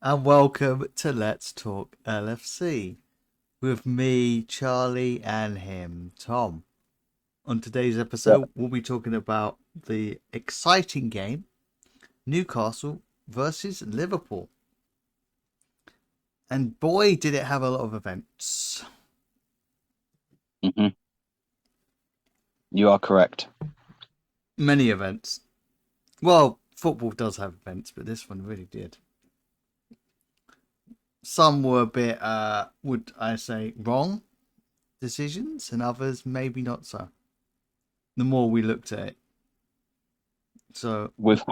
and welcome to Let's Talk LFC with me, Charlie, and him, Tom. On today's Yeah. episode, we'll be talking about the exciting game Newcastle versus Liverpool. And boy, did it have a lot of events. hmm You are correct. Many events. Well, football does have events, but this one really did. Some were a bit, would I say, wrong decisions, and others maybe not so. The more we looked at it. So, With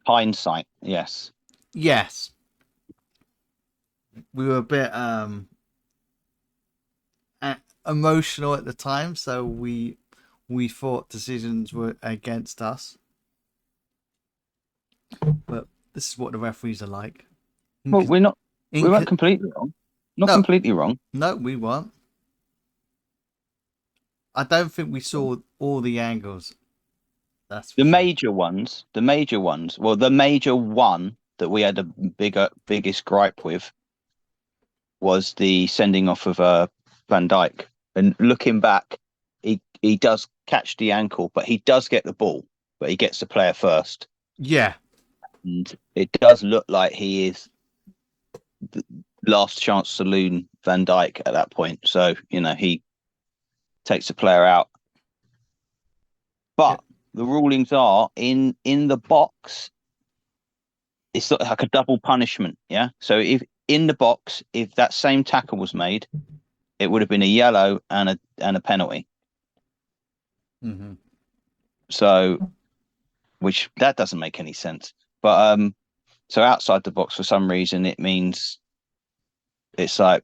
hindsight, yes. yes, we were a bit emotional at the time, so we thought decisions were against us. But this is what the referees are like. Well, Inc- we weren't inc- completely wrong. Not no, completely wrong. no, we weren't. I don't think we saw all the angles. That's for The sure. major ones, well, the major one that we had biggest gripe with was the sending off of Van Dijk. And looking back, he does catch the ankle, but he does get the ball, but he gets the player first. Yeah, And it does look like he is the last chance saloon Van Dijk at that point. So, he takes the player out. yeah, But the rulings are in the box, it's sort of like a double punishment. Yeah. So if in the box, if that same tackle was made, it would have been a yellow and a penalty. hmm So which that doesn't make any sense. But so outside the box for some reason it means it's like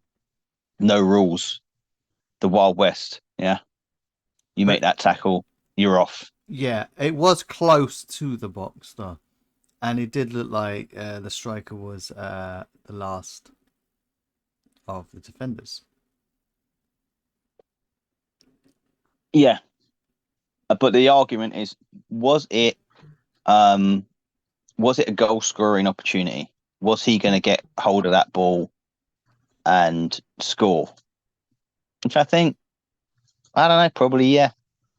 no rules, the Wild West. Yeah. You make but that tackle, you're off. yeah, it was close to the box though, and it did look like the striker was the last of the defenders. Yeah. But the argument is, was it um was it a goal scoring opportunity? Was he going to get hold of that ball and score? Which I think, I don't know, probably yeah.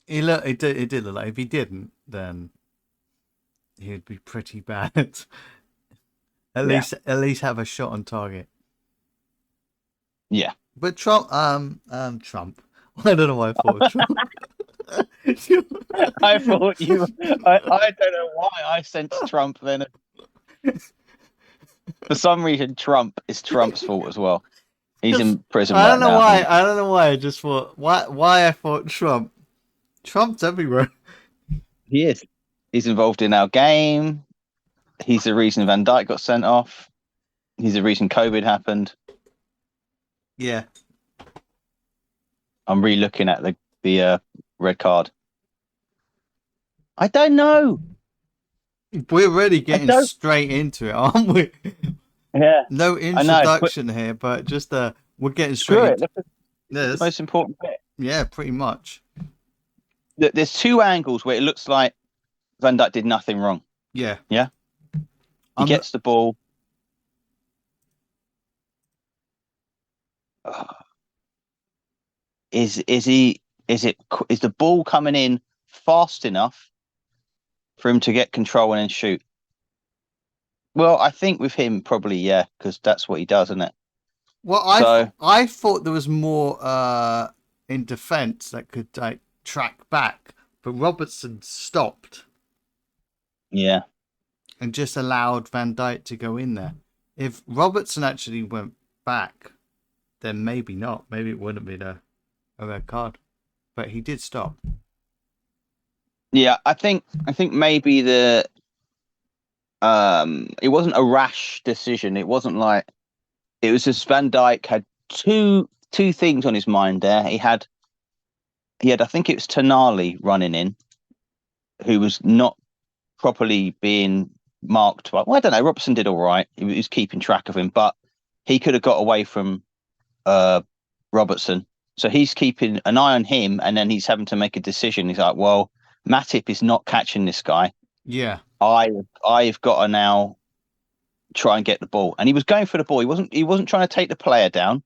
It did look like if he didn't, then he'd be pretty bad. at Yeah. least at least have a shot on target. Yeah. But Trump. I don't know why I thought of Trump. I thought I don't know why I sensed Trump then. For some reason, Trump is Trump's fault as well. He's Just in prison I don't right know now, why. isn't I don't know why. I just thought why I thought Trump. Trump's everywhere. he? He is. He's involved in our game. He's the reason Van Dijk got sent off. He's the reason COVID happened. Yeah, I'm re-looking at the red card. I don't know. we're really I getting don't. straight into it, aren't we? Yeah, No I know. But introduction here, but just we're getting screw straight it. into This is the this. most important bit. Yeah, pretty much. There's two angles where it looks like Van Dijk did nothing wrong. Yeah, Yeah, he I'm. gets the ball. Uh, is he? Is the ball coming in fast enough for him to get control and then shoot? Well, I think with him probably yeah, because that's what he does, isn't it? Well, So I thought there was more in defence that could like track back, but Robertson stopped yeah, and just allowed Van Dijk to go in there. If Robertson actually went back, then maybe not. Maybe it wouldn't be a red card, but he did stop. yeah. I think maybe it wasn't a rash decision. It wasn't like it was just Van Dijk had two things on his mind there. He had I think it was Tonali running in, who was not properly being marked. Well, I don't know. Robertson did all right. He was keeping track of him, but he could have got away from uh, Robertson. So he's keeping an eye on him, and then he's having to make a decision. He's like, well, Matip is not catching this guy. Yeah, I've got to now. try and get the ball, and he was going for the ball. He wasn't trying to take the player down.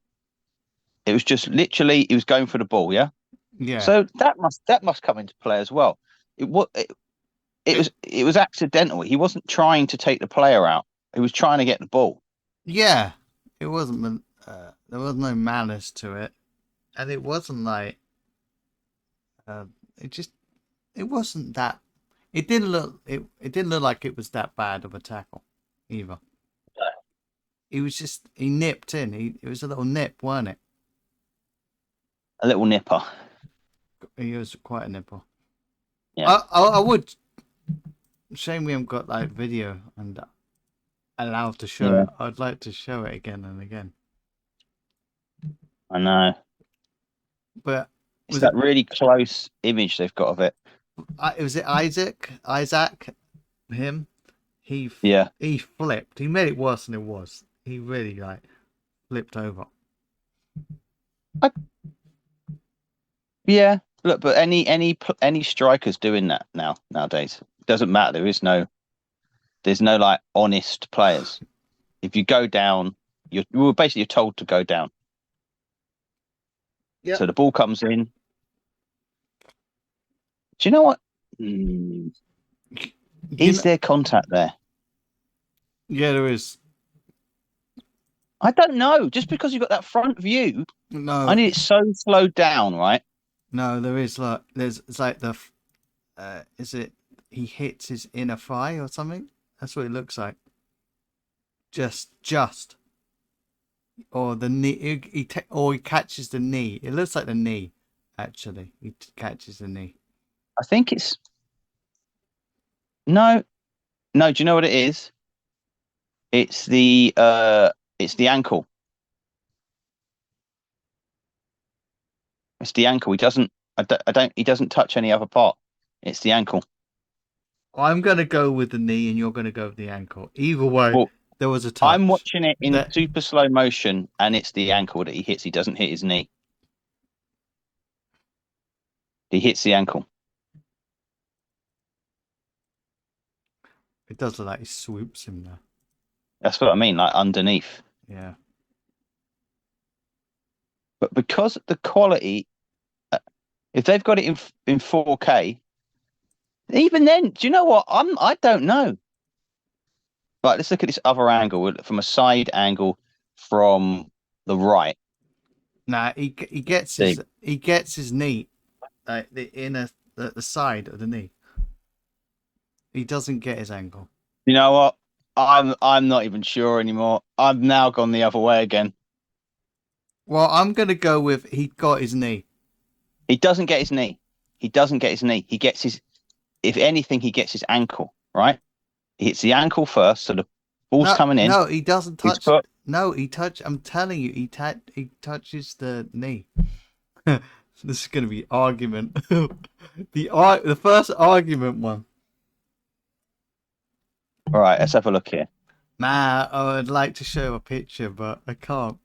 It was just literally he was going for the ball. Yeah. Yeah. So that must come into play as well. It was accidental. He wasn't trying to take the player out. He was trying to get the ball. Yeah. It wasn't. There was no malice to it, and it wasn't like. It wasn't that. It didn't look. It didn't look like it was that bad of a tackle, either. He was just. He nipped in. It was a little nip, wasn't it? A little nipper. He was quite a nipper. Yeah. I would. Shame we haven't got like video and allowed to show it. I'd like to show it again and again. I know. But it's that really close image they've got of it. Was it Isaac? Him? He flipped. He made it worse than it was. He really flipped over. Yeah. Look, but any strikers doing that nowadays. It doesn't matter. There's no like honest players. If you go down, you're told to go down. Yeah. So the ball comes in. Do you know what? Is there contact there? Yeah, there is. I don't know. Just because you've got that front view, no, I need it so slowed down, right? No, there is it's like the is it he hits his inner thigh or something? That's what it looks like. Just or the knee. He catches the knee. It looks like the knee. Actually, he catches the knee. I think it's no. Do you know what it is? It's the ankle. It's the ankle. He doesn't. He doesn't touch any other part. It's the ankle. I'm gonna go with the knee, and you're gonna go with the ankle. Either way, there was a touch. I'm watching it in super slow motion, and it's the ankle that he hits. He doesn't hit his knee. He hits the ankle. It does look like he swoops him there. That's what I mean, like underneath. Yeah. But because the quality, if they've got it in 4K, even then, do you know what? I don't know. Right, let's look at this other angle from a side angle from the right. Nah, he gets his knee, like the side of the knee. He doesn't get his ankle. You know what? I'm not even sure anymore. I've now gone the other way again. Well, I'm gonna go with he got his knee. He doesn't get his knee. He doesn't get his knee. He gets his. If anything, he gets his ankle. Right. He hits the ankle first, so the ball's coming in. No, he doesn't touch. No, he touch. I'm telling you, he touches the knee. This is gonna be argument. The first argument one. All right, let's have a look here. Nah, I would like to show a picture, but I can't.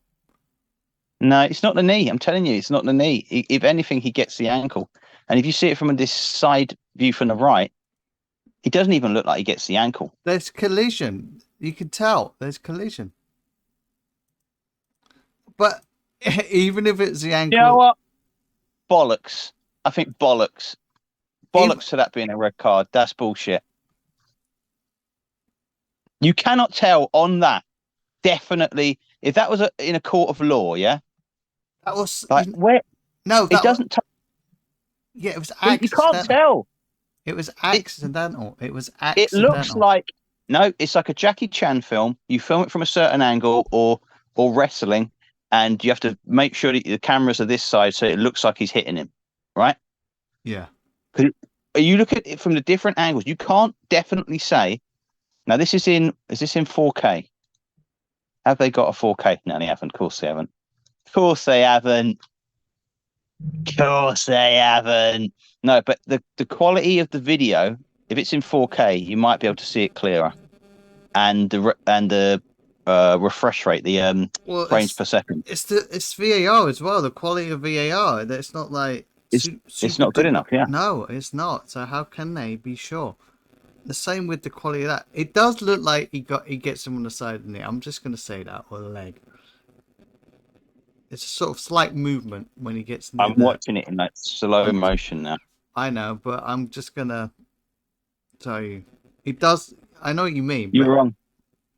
No, it's not the knee. I'm telling you, it's not the knee. If anything, he gets the ankle. And if you see it from this side view from the right, he doesn't even look like he gets the ankle. There's collision. You can tell there's collision. But even if it's the ankle... You know what? Bollocks. I think bollocks. Bollocks to that being a red card. That's bullshit. You cannot tell on that. Definitely. If that was in a court of law, yeah? That was... Like, where? No, it doesn't... Yeah, it was accidental. You can't tell. It was accidental. It was accidental. It looks like... No, it's like a Jackie Chan film. You film it from a certain angle or wrestling, and you have to make sure that the cameras are this side so it looks like he's hitting him, right? Yeah. Because you look at it from the different angles. You can't definitely say... Now, is this in 4K? Have they got a 4K? No, they haven't. Of course they haven't. Of course they haven't. Of course they haven't. No, but the quality of the video, if it's in 4K, you might be able to see it clearer. And the refresh rate, the frames per second. It's VAR as well. The quality of VAR. It's not like it's not good enough. Yeah. No, it's not. So how can they be sure? the same with the quality of that. It does look like he gets him on the side of the knee. I'm just going to say that, or the leg. It's a sort of slight movement when he gets near I'm watching it in that slow motion now. I know, but I'm just going to tell you. He does. I know what you mean. You're wrong.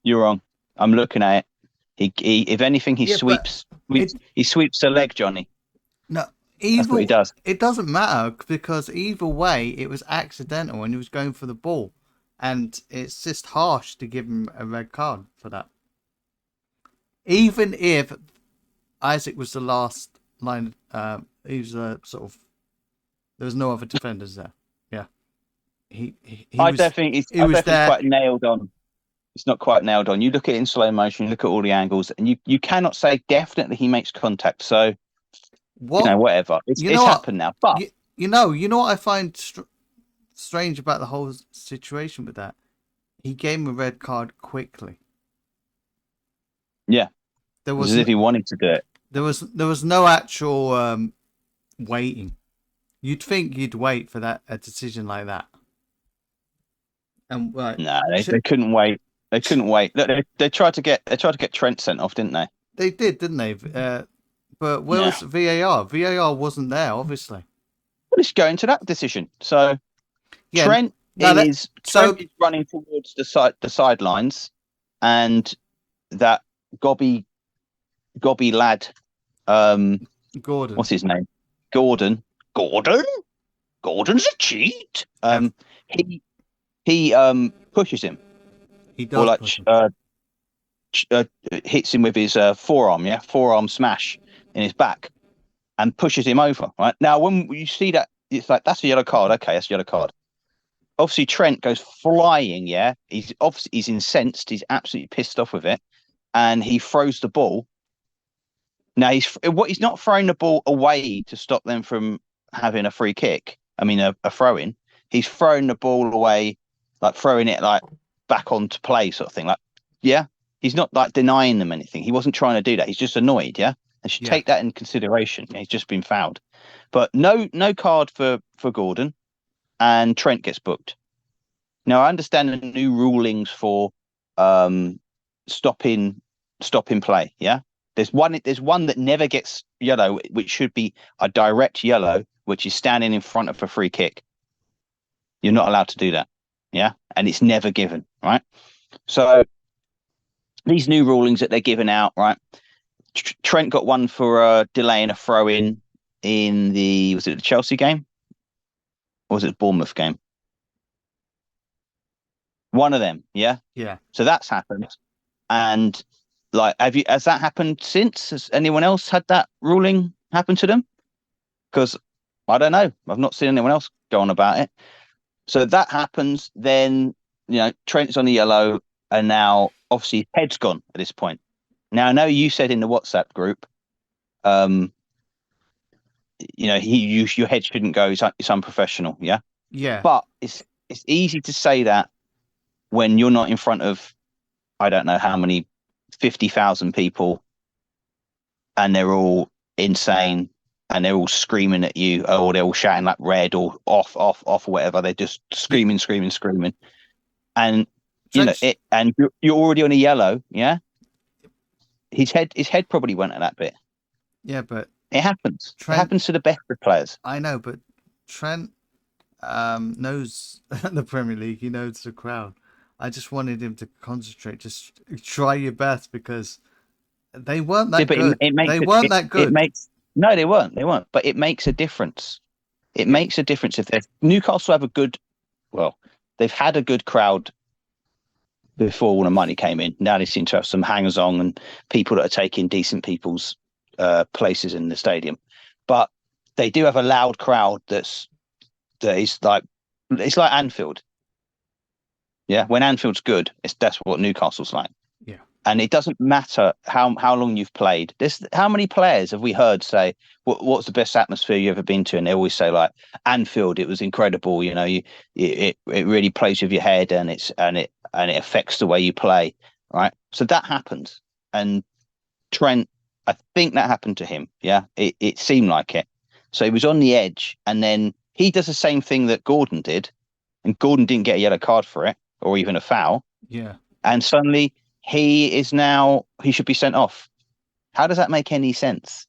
You're wrong. I'm looking at it. He if anything, he sweeps. He sweeps the leg, Johnny. No, that's what he does. It doesn't matter because either way, it was accidental and he was going for the ball, and it's just harsh to give him a red card for that. Even if Isaac was the last line, he was sort of. There was no other defenders there. Yeah, I definitely quite nailed on. It's not quite nailed on. You look at it in slow motion, you look at all the angles, and you cannot say definitely he makes contact. So, whatever. It's happened now. But you know what I find strange about the whole situation with that? He gave him a red card quickly. Yeah, there was as if he wanted to do it. There was no actual waiting. You'd think you'd wait for a decision like that. And no, they couldn't wait. They couldn't wait. Look, they tried to get Trent sent off, didn't they? They did, didn't they? But where was VAR? VAR wasn't there, obviously. Well, let's go into that decision. So Trent is running towards the sidelines, and that gobby lad, Gordon. What's his name? Gordon's a cheat. He pushes him. He does. Hits him with his forearm, forearm smash in his back, and pushes him over. Right now, when you see that, it's like that's a yellow card. Okay, that's a yellow card. Obviously, Trent goes flying. Yeah, he's incensed. He's absolutely pissed off with it, and he throws the ball. Now he's not throwing the ball away to stop them from having a free kick. I mean, a throw in. He's throwing the ball away, like throwing it like back onto play, sort of thing. Like, yeah, he's not like denying them anything. He wasn't trying to do that. He's just annoyed. Yeah, and should take that in consideration. He's just been fouled, but no card for Gordon, and Trent gets booked. Now I understand the new rulings for stopping play. Yeah, there's one that never gets yellow, which should be a direct yellow, which is standing in front of a free kick. You're not allowed to do that. Yeah. And it's never given. Right. So these new rulings that they're giving out. Right. Trent got one for delaying a throw in was it the Chelsea game? Or was it the Bournemouth game? One of them. Yeah. Yeah. So that's happened. And like, has that happened since? Has anyone else had that ruling happen to them? Because I don't know. I've not seen anyone else go on about it. So that happens, then, Trent's on the yellow, and now, obviously, his head's gone at this point. Now, I know you said in the WhatsApp group, your head shouldn't go, it's unprofessional, yeah? Yeah. But it's easy to say that when you're not in front of, I don't know how many, 50,000 people, and they're all insane, and they're all screaming at you, or they're all shouting like red or off, or whatever. They're just screaming. And and you're already on a yellow, yeah? His head probably went at that bit. Yeah, but it happens. It happens to the best of players. I know, but Trent knows the Premier League. He knows the crowd. I just wanted him to concentrate. Just try your best because they weren't that good. They weren't that good. No, they weren't. But it makes a difference. It makes a difference if Newcastle have they've had a good crowd before all the money came in. Now they seem to have some hangers-on and people that are taking decent people's places in the stadium. But they do have a loud crowd that is like, it's like Anfield. Yeah, when Anfield's good, that's what Newcastle's like. Yeah. And it doesn't matter how long you've played. How many players have we heard say, what's the best atmosphere you've ever been to? And they always say like Anfield, it was incredible. It really plays with your head and it affects the way you play. Right. So that happens. And Trent, I think that happened to him. Yeah. It seemed like it. So he was on the edge, and then he does the same thing that Gordon did. and Gordon didn't get a yellow card for it or even a foul, Yeah. and suddenly he should be sent off. How does that make any sense?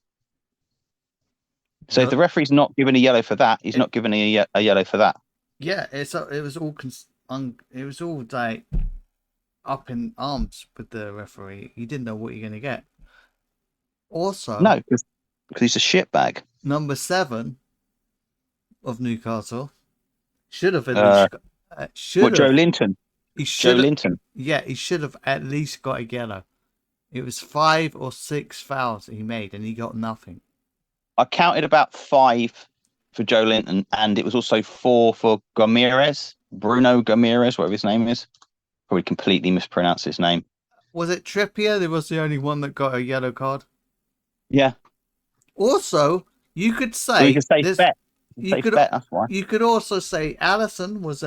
So if No, the referee's not given a yellow for that, he's it, not given a yellow for that. yeah, it was all it was all like up in arms with the referee. He didn't know what you're gonna get. Also, No, because he's a shitbag. number 7 of Newcastle should have at least should What, Joe have Linton? he Joe should have Linton. yeah he should have at least got a yellow. It was 5 or 6 fouls he made, and he got nothing. I counted about 5 for Joe Linton, and it was also 4 for Bruno Gomes, whatever his name is. Probably completely mispronounced his name. Was it Trippier? There was the only one that got a yellow card. Yeah. Also, you could So say you could say this. bet. You could Bet, that's why. you could also say Allison was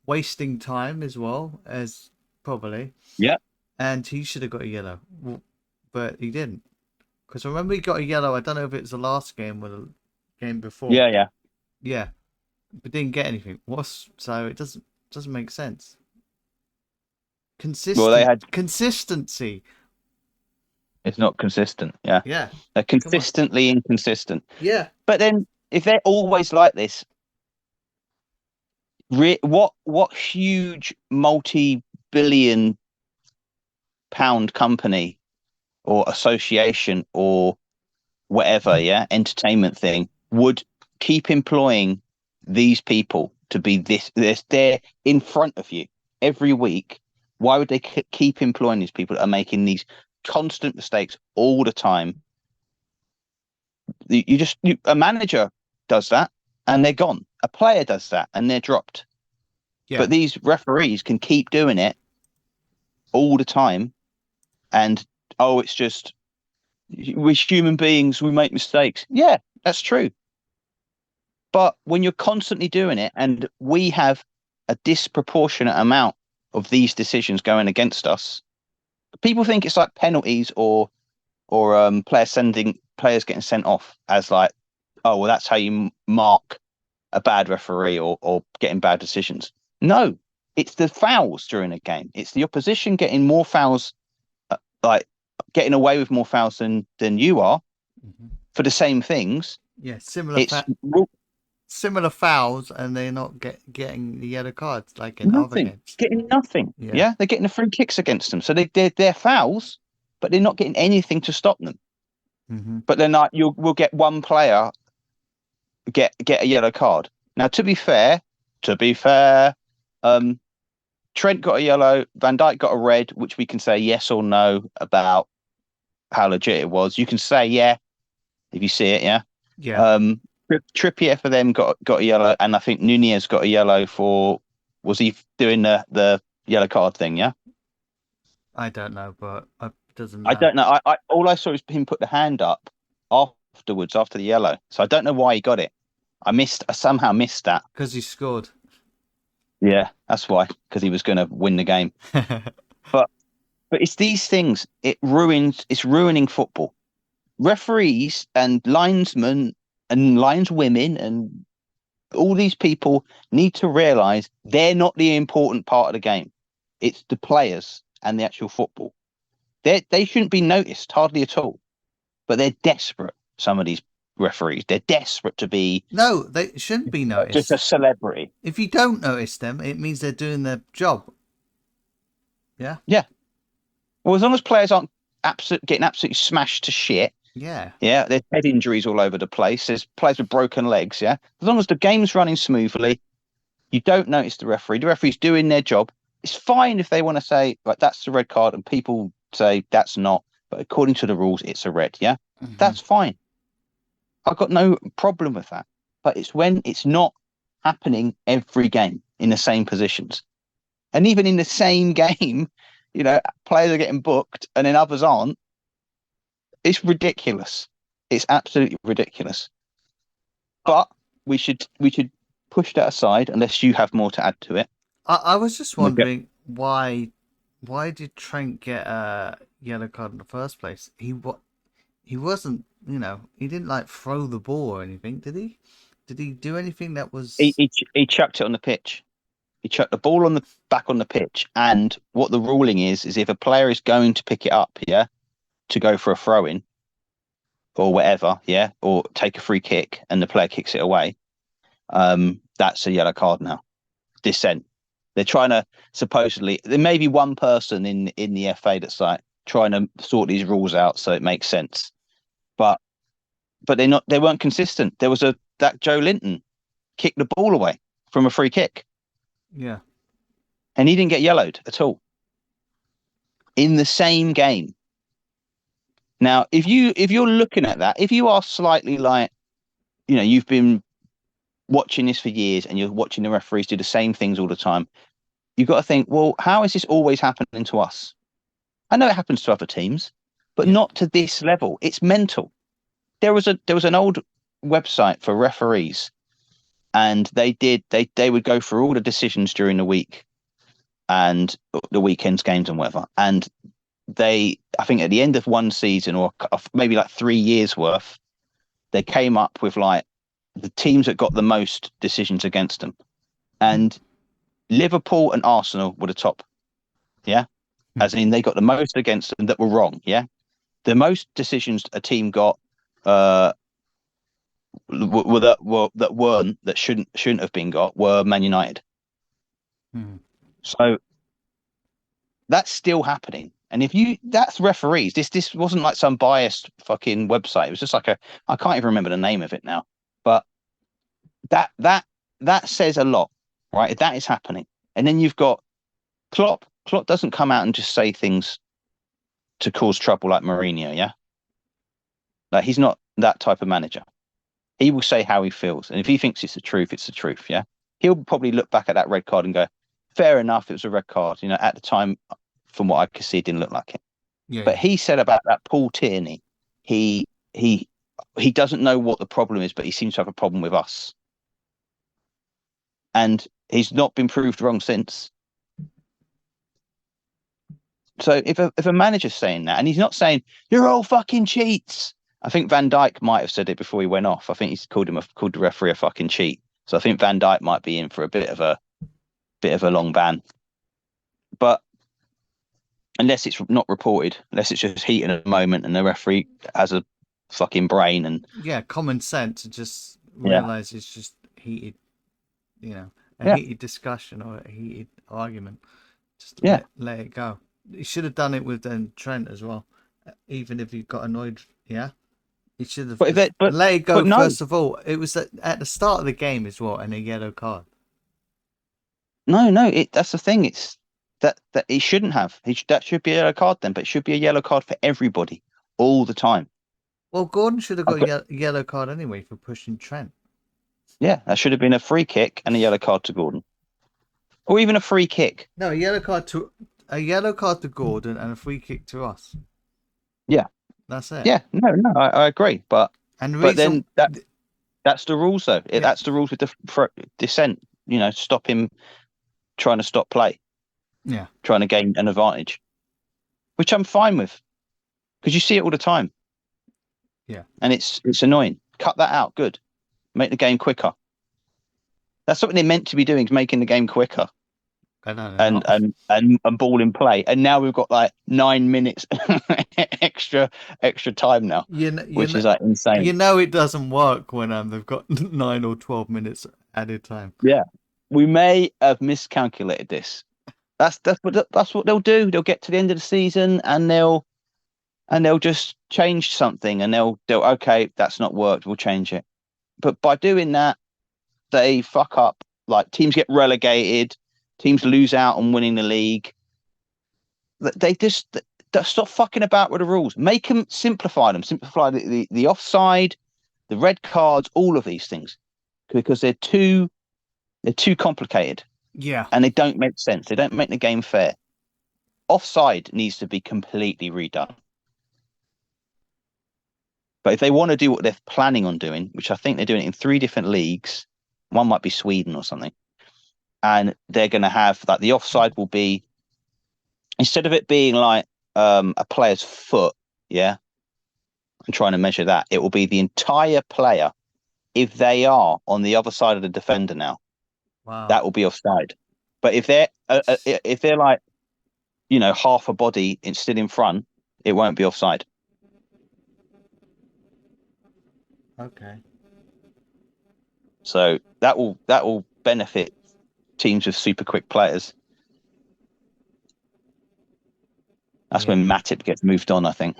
wasting time as well as probably. Yeah. And he should have got a yellow, but he didn't. Because I remember he got a yellow. I don't know if it's the last game or the game before. Yeah. Yeah, but didn't get anything. So it doesn't make sense. Consistency. It's not consistent. Yeah. Yeah. They're consistently inconsistent. Yeah. But then if they're always like this, what huge multi-billion pound company or association or whatever, entertainment thing would keep employing these people to be this? They're in front of you every week. Why would they keep employing these people that are making these constant mistakes all the time? A manager does that and they're gone. A player does that and they're dropped. Yeah. But these referees can keep doing it all the time. And, it's just, we're human beings, we make mistakes. Yeah, that's true. But when you're constantly doing it, and we have a disproportionate amount of these decisions going against us, people think it's like penalties or players getting sent off as like, that's how you mark a bad referee or getting bad decisions. No, it's the fouls during a game. It's the opposition getting more fouls, like getting away with more fouls than you are for the same things. Yeah, similar fouls, and they're not getting the yellow cards like in other games. Getting nothing. Yeah, they're getting the free kicks against them. So they're fouls, but they're not getting anything to stop them. Mm-hmm. But then we'll get one player get a yellow card. Now, to be fair, Trent got a yellow, Van Dijk got a red, which we can say yes or no about how legit it was. You can say yeah if you see it, yeah. Yeah. Trippier for them got a yellow, and I think Nunez got a yellow was he doing the yellow card thing, yeah? I don't know, but it doesn't matter. I don't know. I all I saw is him put the hand up afterwards after the yellow, so I don't know why he got it. I somehow missed that. Because he scored. Yeah, that's why. Because he was going to win the game. But it's these things. It's ruining football. Referees and linesmen and lineswomen and all these people need to realise they're not the important part of the game. It's the players and the actual football. They shouldn't be noticed hardly at all. But they're desperate. Some of these referees, they're desperate to be. No, they shouldn't be noticed. Just a celebrity. If you don't notice them, it means they're doing their job. Yeah. Yeah. Well, as long as players aren't getting absolutely smashed to shit. Yeah. Yeah. There's head injuries all over the place. There's players with broken legs. Yeah. As long as the game's running smoothly, you don't notice the referee. The referee's doing their job. It's fine if they want to say, like, that's the red card, and people say that's not. But according to the rules, it's a red. Yeah. Mm-hmm. That's fine. I've got no problem with that. But it's when it's not happening every game in the same positions. And even in the same game, players are getting booked and then others aren't. It's ridiculous. It's absolutely ridiculous. But we should push that aside unless you have more to add to it. I was just wondering why did Trent get a yellow card in the first place? He wasn't, he didn't like throw the ball or anything, did he? Did he do anything that was? He chucked it on the pitch. You chuck the ball on the back on the pitch, and what the ruling is if a player is going to pick it up, yeah, to go for a throw in or whatever, yeah, or take a free kick, and the player kicks it away, that's a yellow card now. Dissent. They're trying to supposedly. There may be one person in the FA that's like trying to sort these rules out so it makes sense, but they're not. They weren't consistent. There was that Joe Linton kicked the ball away from a free kick. Yeah. And he didn't get yellowed at all in the same game. Now, if you're looking at that, if you are slightly like, you've been watching this for years and you're watching the referees do the same things all the time, you've got to think, well, how is this always happening to us? I know it happens to other teams, but not to this level. It's mental. There was an old website for referees, and they would go through all the decisions during the week and the weekend's games and whatever. And I think at the end of one season, or maybe like 3 years worth, they came up with like the teams that got the most decisions against them. And Liverpool and Arsenal were the top. Yeah. As in they got the most against them that were wrong. Yeah. The most decisions a team got that shouldn't have been got were Man United. So that's still happening. And that's referees. This wasn't like some biased fucking website. It was just like I can't even remember the name of it now. But that says a lot, right? If that is happening. And then you've got Klopp. Klopp doesn't come out and just say things to cause trouble like Mourinho, yeah? Like he's not that type of manager. He will say how he feels. And if he thinks it's the truth, it's the truth, yeah? He'll probably look back at that red card and go, fair enough, it was a red card. At the time, from what I could see, it didn't look like it. Yeah, but he said about that Paul Tierney, he doesn't know what the problem is, but he seems to have a problem with us. And he's not been proved wrong since. So if a manager's saying that, and he's not saying, you're all fucking cheats. I think Van Dijk might have said it before he went off. I think he's called the referee a fucking cheat. So I think Van Dijk might be in for a bit of a long ban. But unless it's not reported, unless it's just heat in a moment and the referee has a fucking brain and common sense, and just realize it's just heated, heated discussion or a heated argument. Just let it go. He should have done it with Trent as well, even if he got annoyed. Yeah, he should have let it go. First of all, it was at the start of the game as well, and a yellow card. No, that's the thing. It's that he shouldn't have. That should be a yellow card then, but it should be a yellow card for everybody all the time. Well, Gordon should have got a yellow card anyway for pushing Trent. Yeah, that should have been a free kick and a yellow card to Gordon, or even a free kick. No, a yellow card to Gordon and a free kick to us. Yeah, that's it. Yeah, no, I agree, but then that's the rules though. That's the rules with the dissent. Stop him trying to stop play. Yeah, trying to gain an advantage, which I'm fine with, because you see it all the time. Yeah, and it's annoying. Cut that out. Good, make the game quicker. That's something they're meant to be doing, is making the game quicker. I know, and ball in play, and now we've got like 9 minutes extra time now, which is like insane. It doesn't work when they've got 9 or 12 minutes added time. Yeah, we may have miscalculated this. That's what they'll do. They'll get to the end of the season and they'll just change something, and they'll okay, that's not worked, we'll change it. But by doing that, they fuck up. Like teams get relegated. Teams lose out on winning the league. They just stop fucking about with the rules. Make them simplify them. Simplify the offside, the red cards, all of these things, because they're too complicated. Yeah, and they don't make sense. They don't make the game fair. Offside needs to be completely redone. But if they want to do what they're planning on doing, which I think they're doing it in 3 different leagues, one might be Sweden or something. And they're going to have like the offside will be, instead of it being like a player's foot, I'm trying to measure that. It will be the entire player if they are on the other side of the defender now. Wow. That will be offside. But if they're like, half a body still in front, it won't be offside. Okay. So that will benefit teams with super quick players. That's Yeah. when Matip gets moved on, I think.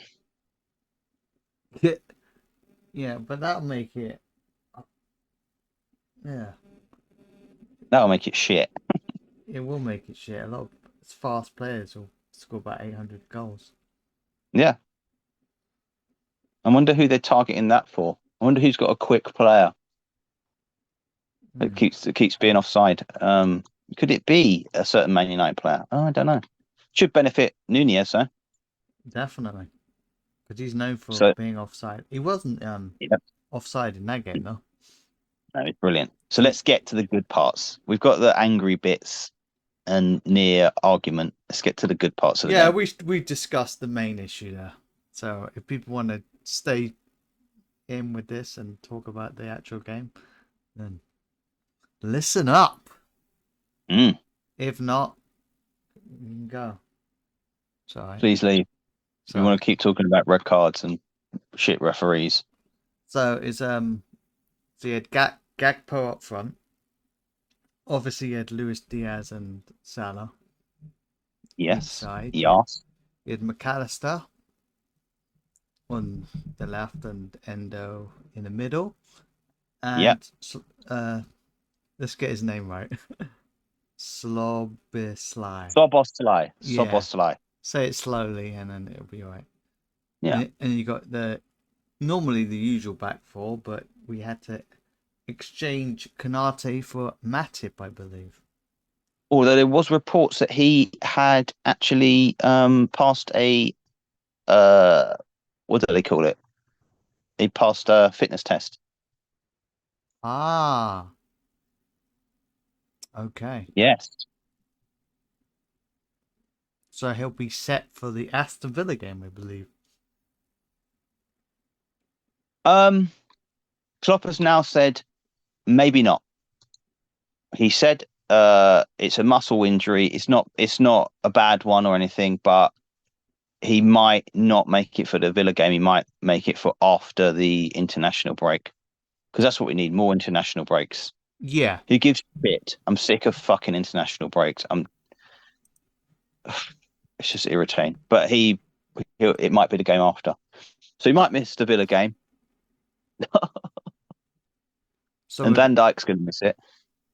Yeah, but that'll make it. Yeah, That'll make it shit. it will make it shit. A lot of fast players will score about 800 goals. Yeah. I wonder who they're targeting that for. I wonder who's got a quick player that Hmm. keeps being offside. Could it be a certain Man United player? Oh, I don't know. Should benefit Nunez, though. Definitely, because he's known for So being offside. He wasn't yeah, offside in that game though. no, it's brilliant. So He, let's get to the good parts. We've got the angry bits and near argument. Let's get to the good parts of the yeah, game. we discussed the main issue there. So if people want to stay in with this and talk about the actual game, then listen up. Mm, If not, you can go. Sorry. please leave. We So want to keep talking about red cards and shit referees. so it's so you had Gakpo up front. Obviously, you had Luis Diaz and Salah each Yes. side. Yes. You had McAllister on the left and Endo in the middle. Yeah. And let's get his name right. Sloboslai. Soboslai. Yeah, Soboslai. say it slowly and then it'll be all right. Yeah. And you got normally the usual back four, but we had to exchange Kanate for Matip, I believe. Although there was reports that he had actually passed a uh what do they call it? He passed a fitness test. Ah, okay. Yes. So he'll be set for the Aston Villa game, I believe. Um Klopp has now said maybe not. He said it's a muscle injury. It's not a bad one or anything, but he might not make it for the Villa game. He might make it for after the international break. Because that's what we need, more international breaks. Yeah. Who gives a shit? I'm sick of fucking international breaks. It's just irritating. But it might be the game after. So he might miss the Villa game. So And we're Van Dijk's going to miss it.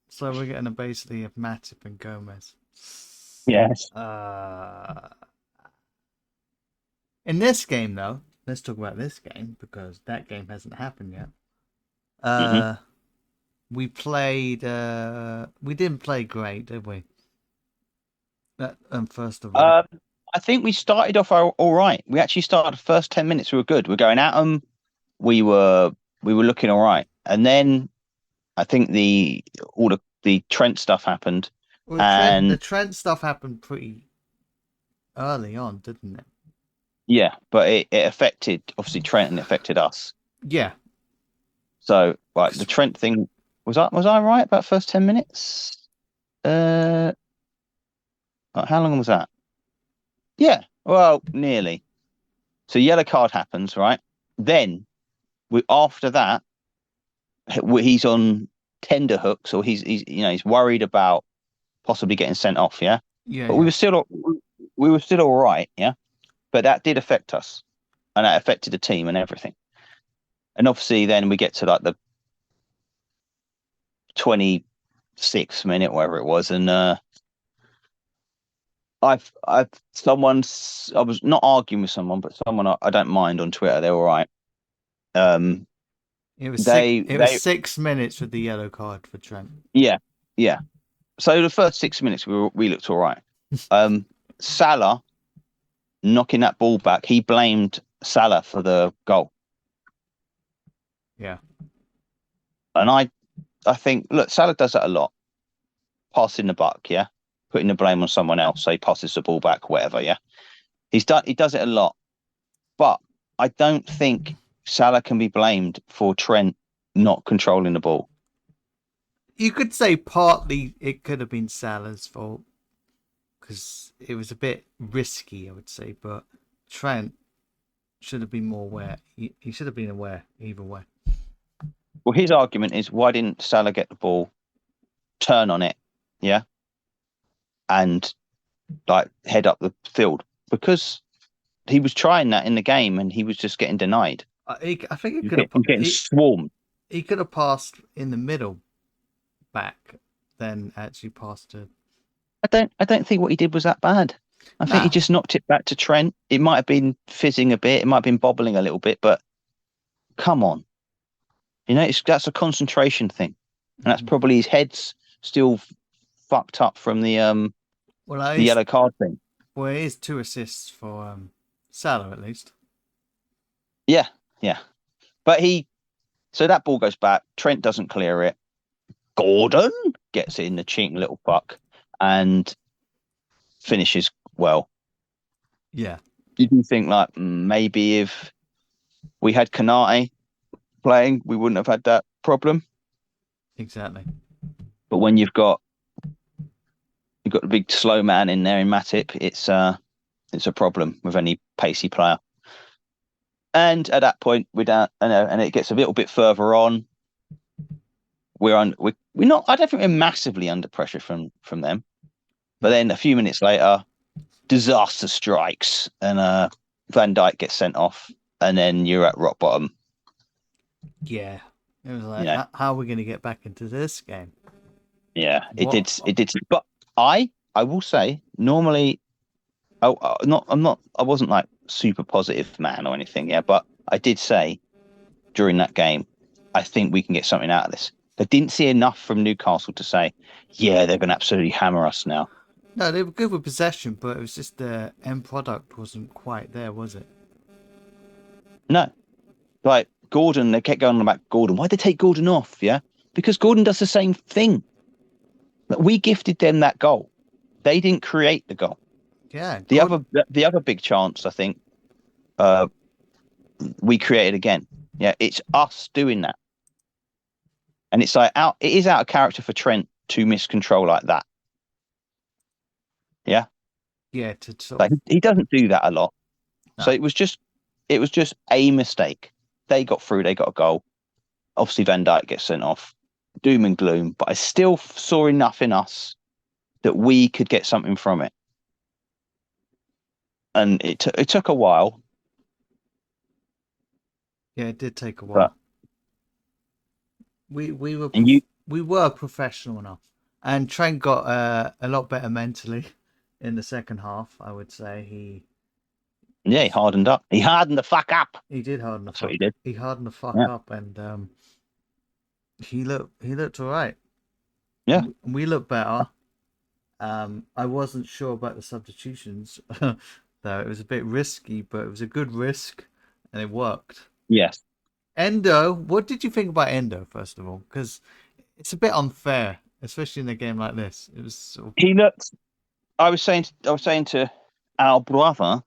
so we're getting a basically of Matip and Gomez. Yes. In this game though, let's talk about this game because that game hasn't happened yet. hmm We played. We didn't play great, did we? First of all, Um, I think we started off all right. We actually started the first 10 minutes. We were good. We were going at them. We were looking all right. And then I think all the Trent stuff happened. well, the And Trent stuff happened pretty early on, didn't it? yeah, but it affected obviously Trent and it affected us. Yeah. So right, the Trent thing was I right about first 10 minutes? Uh, how long was that? Yeah, well, nearly. So yellow card happens, right? Then after that, he's on tender hooks, or he's worried about possibly getting sent off. Yeah, Yeah, but yeah. we were still all right. Yeah, but that did affect us, and that affected the team and everything. And obviously, then we get to like the 26th minute, whatever it was, and I was not arguing with someone, but someone I don't mind on Twitter. They're all right. Um, It was six. they It was they 6 minutes with the yellow card for Trent. yeah yeah. So the first 6 minutes we looked all right. Salah knocking that ball back. He blamed Salah for the goal, Yeah. and I think look, Salah does that a lot, passing the buck, yeah, putting the blame on someone else. So he passes the ball back, whatever, yeah. He does it a lot, but I don't think Salah can be blamed for Trent not controlling the ball. You could say partly it could have been Salah's fault because it was a bit risky, I would say. But Trent should have been more aware. He should have been aware either way. Well, his argument is, why didn't Salah get the ball, turn on it, yeah, and like head up the field? Because he was trying that in the game and he was just getting denied. I think he He's could have. getting swarmed. He could have passed in the middle, back, then actually passed to. I don't think what he did was that bad. I think he just knocked it back to Trent. It might have been fizzing a bit. It might have been bobbling a little bit, but come on. You know, that's a concentration thing. And that's probably his head's still fucked up from the yellow card thing. Well, it is 2 assists for Salah at least. Yeah. But so that ball goes back. Trent doesn't clear it. Gordon gets it in, the cheeky little fuck, and finishes well. Yeah. You do think like maybe if we had Kanate playing, we wouldn't have had that problem. Exactly. But when you've got the big slow man in there in Matip, it's a problem with any pacey player. And at that point, we're down, and it gets a little bit further on. We're not. I don't think we're massively under pressure from them. But then a few minutes later, disaster strikes, and Van Dijk gets sent off, and then you're at rock bottom. Yeah, it was like, how are we going to get back into this game? Yeah, it did. But I will say, normally, I wasn't like super positive man or anything. Yeah, but I did say during that game, I think we can get something out of this. I didn't see enough from Newcastle to say, yeah, they're going to absolutely hammer us now. No, they were good with possession, but it was just the end product wasn't quite there, was it? No. Like Gordon, they kept going on about Gordon. Why'd they take Gordon off? Yeah? Because Gordon does the same thing. We gifted them that goal. They didn't create the goal. Yeah. The other big chance, I think, we created again. Yeah, it's us doing that. And it's like it is out of character for Trent to miss control like that. Yeah. Yeah, he doesn't do that a lot. No. So it was just a mistake. They got through, they got a goal. Obviously Van Dijk gets sent off. Doom and gloom, but I still saw enough in us that we could get something from it. And it took a while. Yeah, it did take a while. We were professional enough, and Trent got a lot better mentally in the second half. I would say he hardened up. He hardened the fuck up. He did harden the That's fuck. What he did. He hardened the fuck up, and he looked all right. Yeah, we looked better. I wasn't sure about the substitutions, though it was a bit risky, but it was a good risk, and it worked. Yes. Endo, what did you think about Endo, first of all? Because it's a bit unfair, especially in a game like this. It was sort of... He looked. I was saying to our brother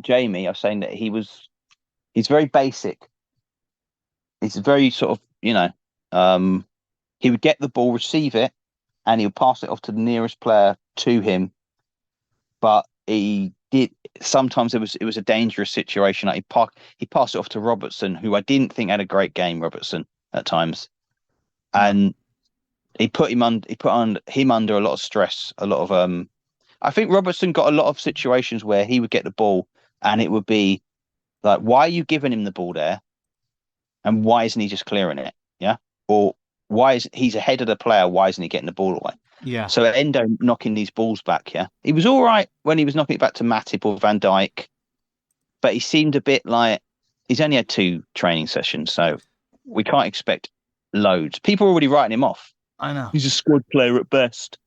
Jamie. I was saying that he's very basic. He's very sort of he would get the ball, receive it, and he would pass it off to the nearest player to him. But he did sometimes it was a dangerous situation. Like he passed it off to Robertson, who I didn't think had a great game. Robertson at times, and he put him under a lot of stress. A lot of I think Robertson got a lot of situations where he would get the ball and it would be like, why are you giving him the ball there, and why isn't he just clearing it? Yeah, or he's ahead of the player? Why isn't he getting the ball away? Yeah. So Endo knocking these balls back, yeah. He was all right when he was knocking it back to Matip or Van Dijk, but he seemed a bit like he's only had 2 training sessions, so we can't expect loads. People are already writing him off. I know. He's a squad player at best.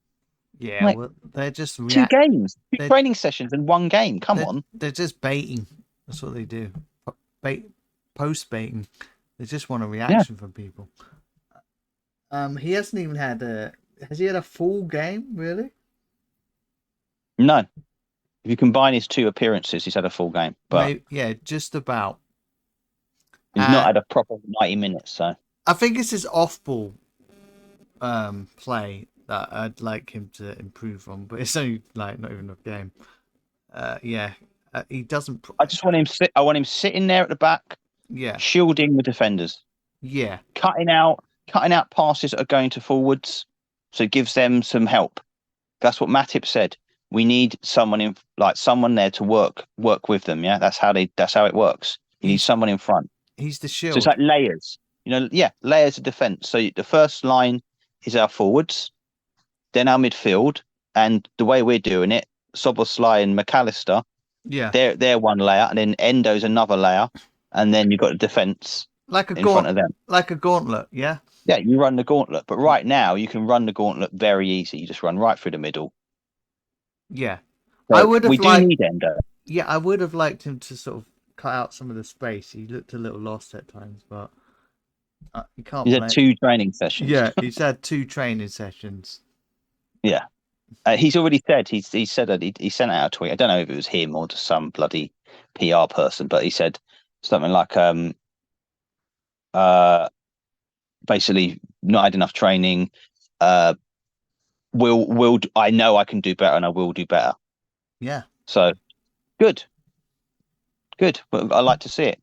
Yeah, like, well, they're just 2 games, 2 training sessions and 1 game. Come on. They're just baiting. That's what they do. Post baiting. They just want a reaction from people. He hasn't even had has he had a full game, really? No. If you combine his 2 appearances, he's had a full game. But maybe, yeah, just about. He's not had a proper 90 minutes, so. I think it's his off ball play that I'd like him to improve on, but it's only like not even a game. Yeah, he doesn't. I just want him I want him sitting there at the back, Yeah, shielding the defenders, yeah, cutting out passes that are going to forwards, so it gives them some help. That's what Matip said. We need someone there to work with them. Yeah, that's how it works. You need someone in front. he's the So it's shield. like layers. Layers of defense. So the first line is our forwards, then our midfield, and the way we're doing it, Szoboszlai and McAllister, Yeah, they're one layer, and then Endo's another layer, and then you've got the defense like a in front of them. like a gauntlet. Yeah, Yeah, you run the gauntlet, but right now you can run the gauntlet very easy. You just run right through the middle. yeah. So I would have we do liked. need Endo. Yeah, I would have liked him to sort of cut out some of the space. He looked a little lost at times, but you can't He's blame. had 2 training sessions. Yeah, he's had 2 training sessions. Yeah. He's already said he said that he sent out a tweet. I don't know if it was him or just some bloody PR person, but he said something like basically not had enough training. Will I know I can do better and I will do better. Yeah, So good. But I like to see it.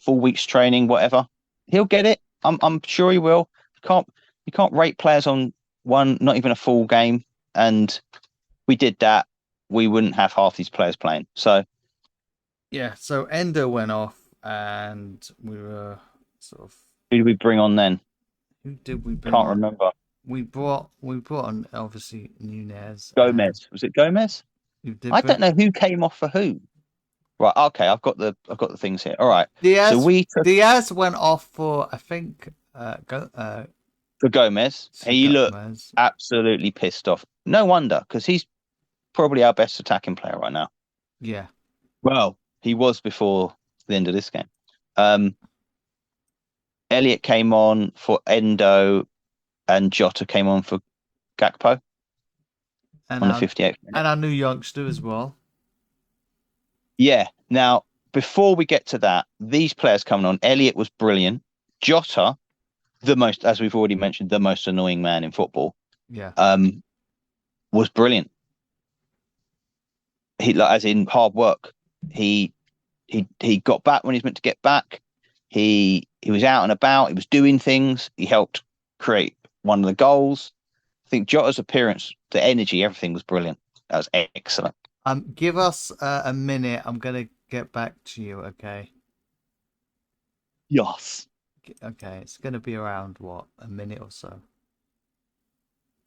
4 weeks training, whatever. He'll get it. I'm sure he will. You can't rate players on one, not even a full game. And we did that, we wouldn't have half these players playing. So yeah. So Endo went off, and we were sort of. who did we bring on then? Who did we bring Can't on? remember. We brought on obviously Nunez. Gomez. Was it Gomez? I don't know who came off for who. Right, okay, I've got the things here. All right. Diaz went off for, I think, for Gomez. He looked absolutely pissed off. No wonder, because he's probably our best attacking player right now. Yeah. Well, he was before the end of this game. Elliot came on for Endo, and Jota came on for Gakpo on the 58th minute. And our new youngster as well. Yeah. Now, before we get to that, these players coming on, Elliot was brilliant. Jota, as we've already mentioned, the most annoying man in football. Yeah. Was brilliant. He, as in hard work. He got back when he's meant to get back. He was out and about. He was doing things. He helped create one of the goals. I think Jota's appearance, the energy, everything was brilliant. That was excellent. Give us a minute. I'm gonna get back to you. Okay. Yes. Okay, it's gonna be around a minute or so.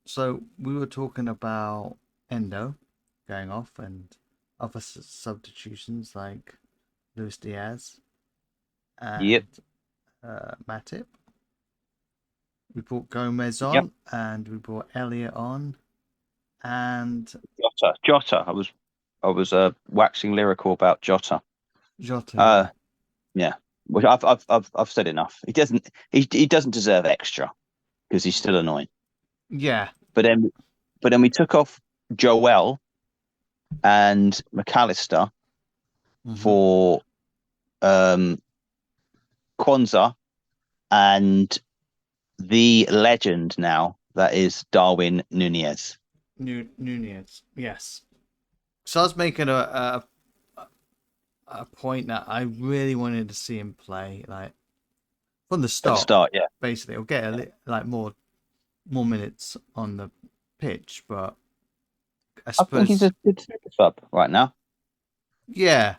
So we were talking about Endo going off and other substitutions like Luis Diaz and Matip. We brought Gomez on, and we brought Elliot on, and Jota. I was waxing lyrical about Jota. Jota. Yeah. Which I've said enough. He doesn't deserve extra because he's still annoying. Yeah. But then we took off Joel and McAllister for Kwanzaa and the legend now that is Darwin Nunez. Nunez, yes. So I was making a point that I really wanted to see him play like from the start. Yeah. Basically, he'll get more minutes on the pitch, but I suppose think he's a good super sub right now. Yeah,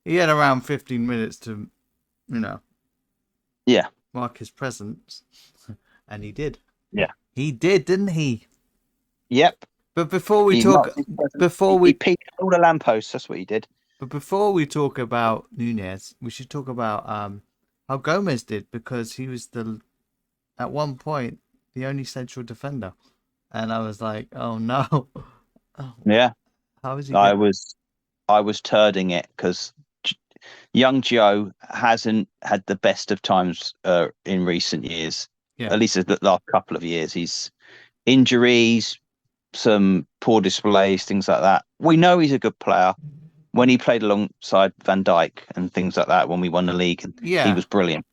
he had around 15 minutes to, mark his presence, and he did. Yeah, he did, didn't he? Yep. But before we talk, he peeked all the lampposts. That's what he did. But before we talk about Nunez, we should talk about how Gomez did, because he was at one point the only central defender, and I was like, oh no. Yeah. How is he? I was turding it because young Joe hasn't had the best of times in recent years. Yeah. At least the last couple of years. He's injuries, some poor displays, things like that. We know he's a good player. When he played alongside Van Dijk and things like that, when we won the league, and he was brilliant.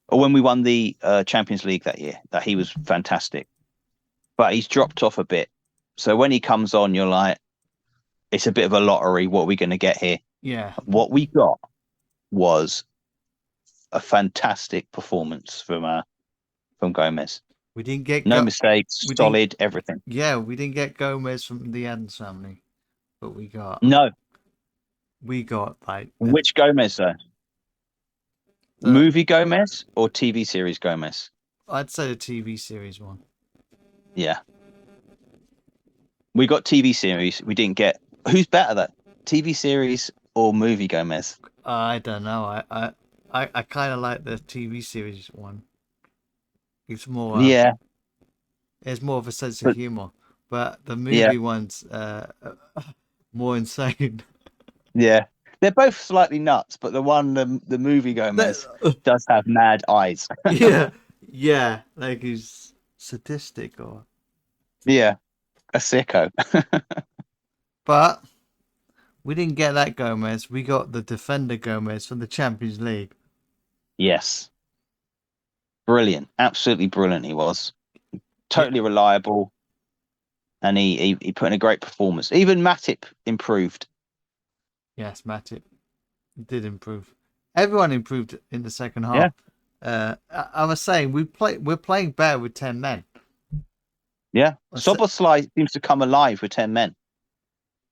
Or when we won the Champions League that year, that he was fantastic. but he's dropped off a bit. So when he comes on, you're like, it's a bit of a lottery. What are we going to get here? Yeah. What we got was a fantastic performance from Gomez. We didn't get No mistakes, we didn't solid, everything. yeah, we didn't get Gomez from the Adams family, but No, we got like which Gomez though? the Movie Gomez or TV series Gomez? I'd say the TV series one. Yeah, we got TV series. We didn't get. Who's better though? TV series or movie Gomez? I don't know. I kind of like the TV series one. It's more Yeah, it's more of a sense of but humor, but the yeah, movie one's more insane. yeah. They're both slightly nuts, but the movie Gomez does have mad eyes. Yeah, yeah, like he's sadistic or. Yeah, a sicko. But we didn't get that Gomez. We got the defender Gomez from the Champions League. Yes, brilliant, absolutely brilliant. He was Yeah. totally reliable, and he put in a great performance. Even Matip improved. Yes, Matip did improve. Everyone improved in the second Yeah, half. I was saying we're playing better with 10 men. yeah. I said, Soboslai seems to come alive with 10 men.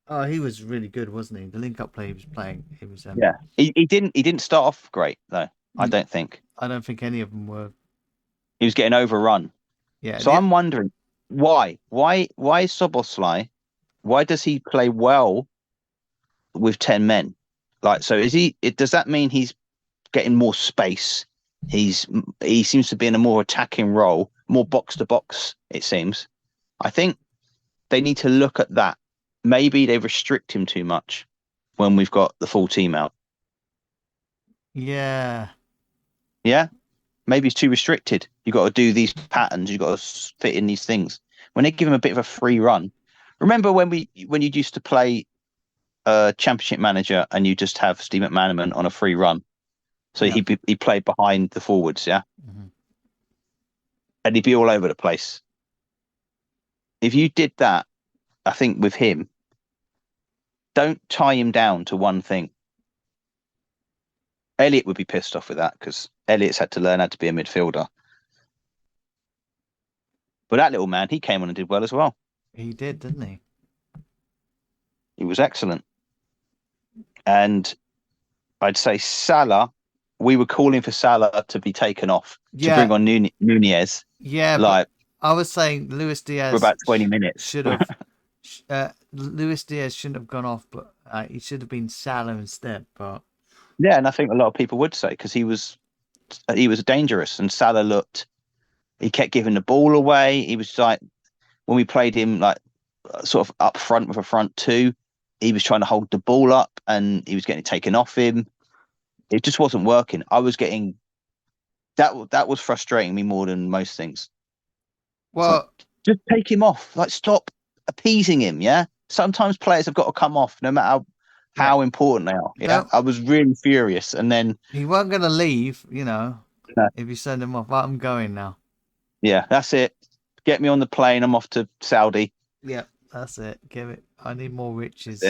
oh, he was really good, wasn't he? The link-up play he was playing, he was. Yeah, he didn't start off great though. I don't think I don't think any of them were. he was getting overrun. Yeah, So I'm wondering why is Soboslai? Why does he play well with 10 men? Like, so does that mean he's getting more space? He seems to be in a more attacking role, more box to box, it seems. I think they need to look at that. Maybe they restrict him too much when we've got the full team out. yeah, Yeah? Maybe he's too restricted. You've got to do these patterns, you've got to fit in these things. When they give him a bit of a free run. Remember when you used to play Championship Manager and you just have Steve McManaman on a free run? So yeah. he played behind the forwards, yeah? Mhm. And he'd be all over the place. If you did that, I think with him, don't tie him down to one thing. Elliot would be pissed off with that because Elliot's had to learn how to be a midfielder. But that little man, he came on and did well as well. He did, didn't he? He was excellent. And I'd say Salah, we were calling for Salah to be taken off to bring on Nunez. Yeah, like, but I was saying Luis Diaz for about 20 minutes. should have. Luis Diaz shouldn't have gone off, but he should have been Salah instead. But Yeah, and I think a lot of people would say because he was dangerous, and Salah he kept giving the ball away. He was like, when we played him like sort of up front with a front two, he was trying to hold the ball up and he was getting it taken off him. It just wasn't working. I was getting that was frustrating me more than most things. well, Just take him off. Like, stop appeasing him. Yeah. Sometimes players have got to come off, no matter how important they are. Yeah. I was really furious, and then he weren't gonna leave. If you send him off, I'm going now. Yeah, that's it. Get me on the plane. I'm off to Saudi. Yeah, that's it. Give it. I need more riches.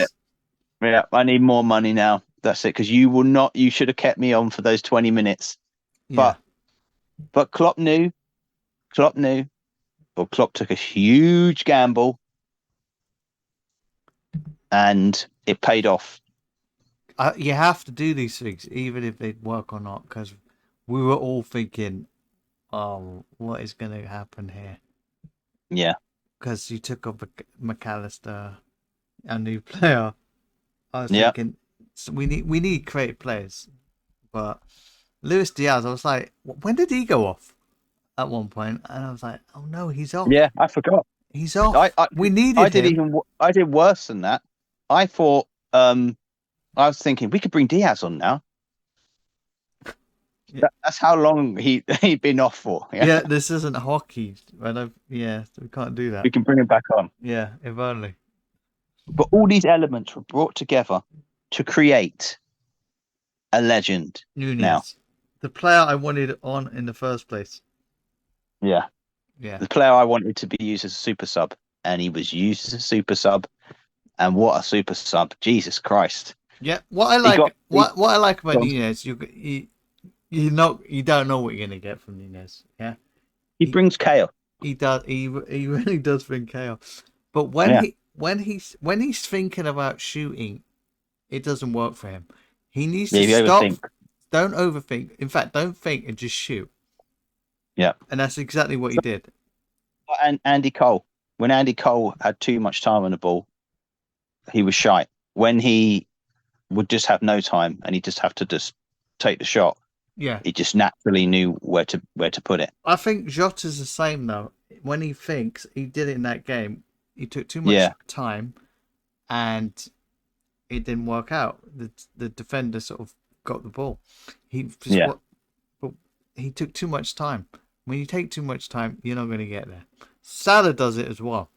Yeah, I need more money now. That's it. Because you should have kept me on for those 20 minutes. Yeah. But Klopp knew. Klopp took a huge gamble, and it paid off. You have to do these things, even if they work or not, because we were all thinking, "Oh, what is going to happen here?" Yeah. Because you took up McAllister, a new player. I was thinking, so we need creative players, but Luis Diaz, I was like, when did he go off? At one point, and I was like, oh no, he's off. Yeah, I forgot. He's off. We needed him. I did worse than that. I thought. I was thinking we could bring Diaz on now. Yeah. That's how long he'd been off for. Yeah, this isn't hockey. We can't do that. We can bring him back on. Yeah, if only. But all these elements were brought together to create a legend. Nunez, now. the player I wanted on in the first place. Yeah. Yeah. The player I wanted to be used as a super sub, and he was used as a super sub. And what a super sub! Jesus Christ! Yeah. What I He got like, what I like about he, Nunez, you don't know what you're gonna get from Nunez. Yeah. he He brings chaos. he does. He really does bring chaos. But Yeah, when he's thinking about shooting, it doesn't work for him. He needs yeah. to If you stop. overthink, Don't overthink. In fact, don't think and just shoot. yeah. And that's exactly what he did. And Andy Cole, when Andy Cole had too much time on the ball, he was shy. When he would just have no time and he just have to just take the shot, Yeah. he just naturally knew where to put it. I think Jota's the same though. When he thinks, he did it in that game. He took too much Yeah, time, and it didn't work out. The defender sort of got the ball. He just yeah. what, but he took too much time. When you take too much time, you're not going to get there. Salah does it as well,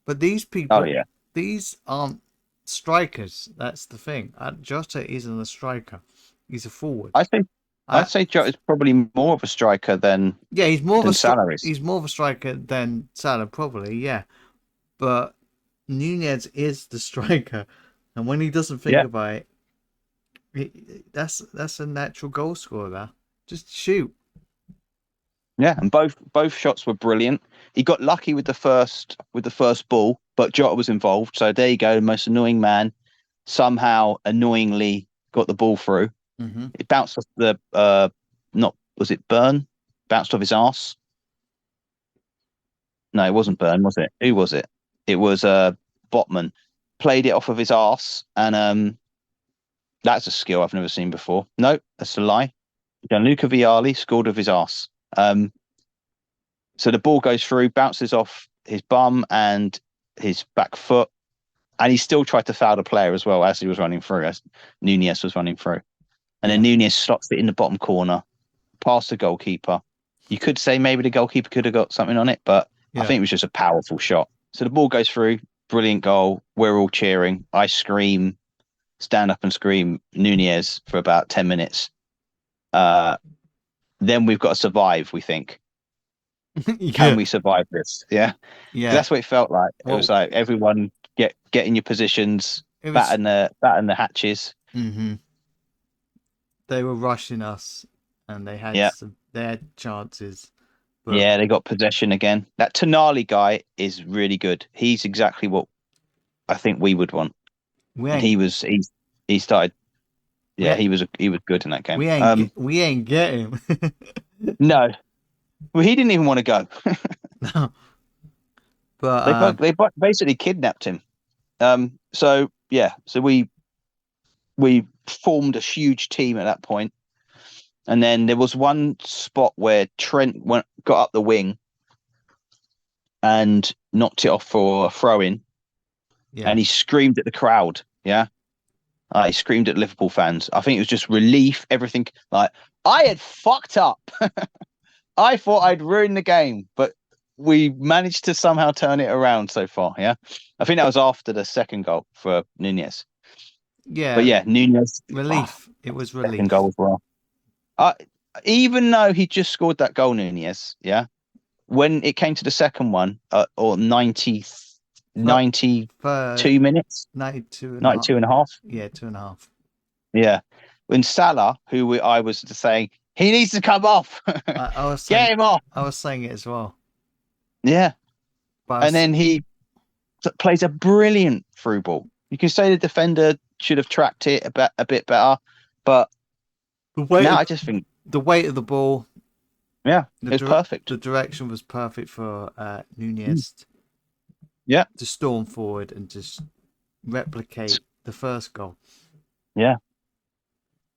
but these Oh people, yeah. these aren't strikers. That's the thing. Jota isn't a striker. He's a forward. I think I, I'd say Joe is probably more of a striker yeah, than Salah is. he's more of a striker than Salah, probably. Yeah, but Nunez is the striker, and when he doesn't think Yeah, about it, that's a natural goal scorer. Just shoot. yeah. And both shots were brilliant. He got lucky with the first ball, but Jota was involved. So there you go. The most annoying man somehow annoyingly got the ball through. Hmm. It bounced off the not was it Burn? Bounced off his arse. No, it wasn't Burn, was it? Who was it? It was Botman. Played it off of his arse, and that's a skill I've never seen before. No, that's a lie. Gianluca Vialli scored with his arse. So the ball goes through, bounces off his bum and his back foot, and he still tried to foul the player as well as he was running through, as Nunez was running through. And Yeah, then Nunez slots it in the bottom corner, past the goalkeeper. You could say maybe the goalkeeper could have got something on it, but I yeah. think it was just a powerful shot. So the ball goes through, brilliant goal. We're all cheering. I scream, stand up and scream Nunez for about 10 minutes. Then we've got to survive, we think. Can Yeah, we survive this? Yeah. 'Cause yeah. that's what it felt like. It was Well, like everyone get in your positions, it was. batten the hatches. Hmm. They were rushing us, and Yeah. they had chances, but Yeah, they got possession again. That Tonali guy is really good. He's exactly what I think we would want. we And ain't he started. we Yeah, ain't, he was good in that game. we ain't get him. No, well, he didn't even want to go. No, but They basically kidnapped him. So yeah, so we formed a huge team at that point, and then there was one spot where Trent got up the wing and knocked it off for a throw in, yeah, and he screamed at the crowd. Yeah, he screamed at Liverpool fans. I think it was just relief. Everything like I had fucked up. I thought I'd ruined the game, but we managed to somehow turn it around so far. Yeah, I think that was after the second goal for Nunez. But yeah. yeah, Nunez Relief. It was second goal relief. as well. Even though he just scored that goal, Nunez, yeah, when it came to the second one, or 90, For 92 for minutes, 92 and a half. 92 and a half. Yeah, 2.5. Yeah. When Salah, I was saying, he needs to come off. I was Get saying him off. I was saying it as well. Yeah. But And then he plays a brilliant through ball. You can say the defender should have tracked it a bit better, but the weight now of, I just think, the weight of the ball, yeah, it was perfect. the direction was perfect for Nunez Yeah. to storm forward and just replicate the first goal. Yeah.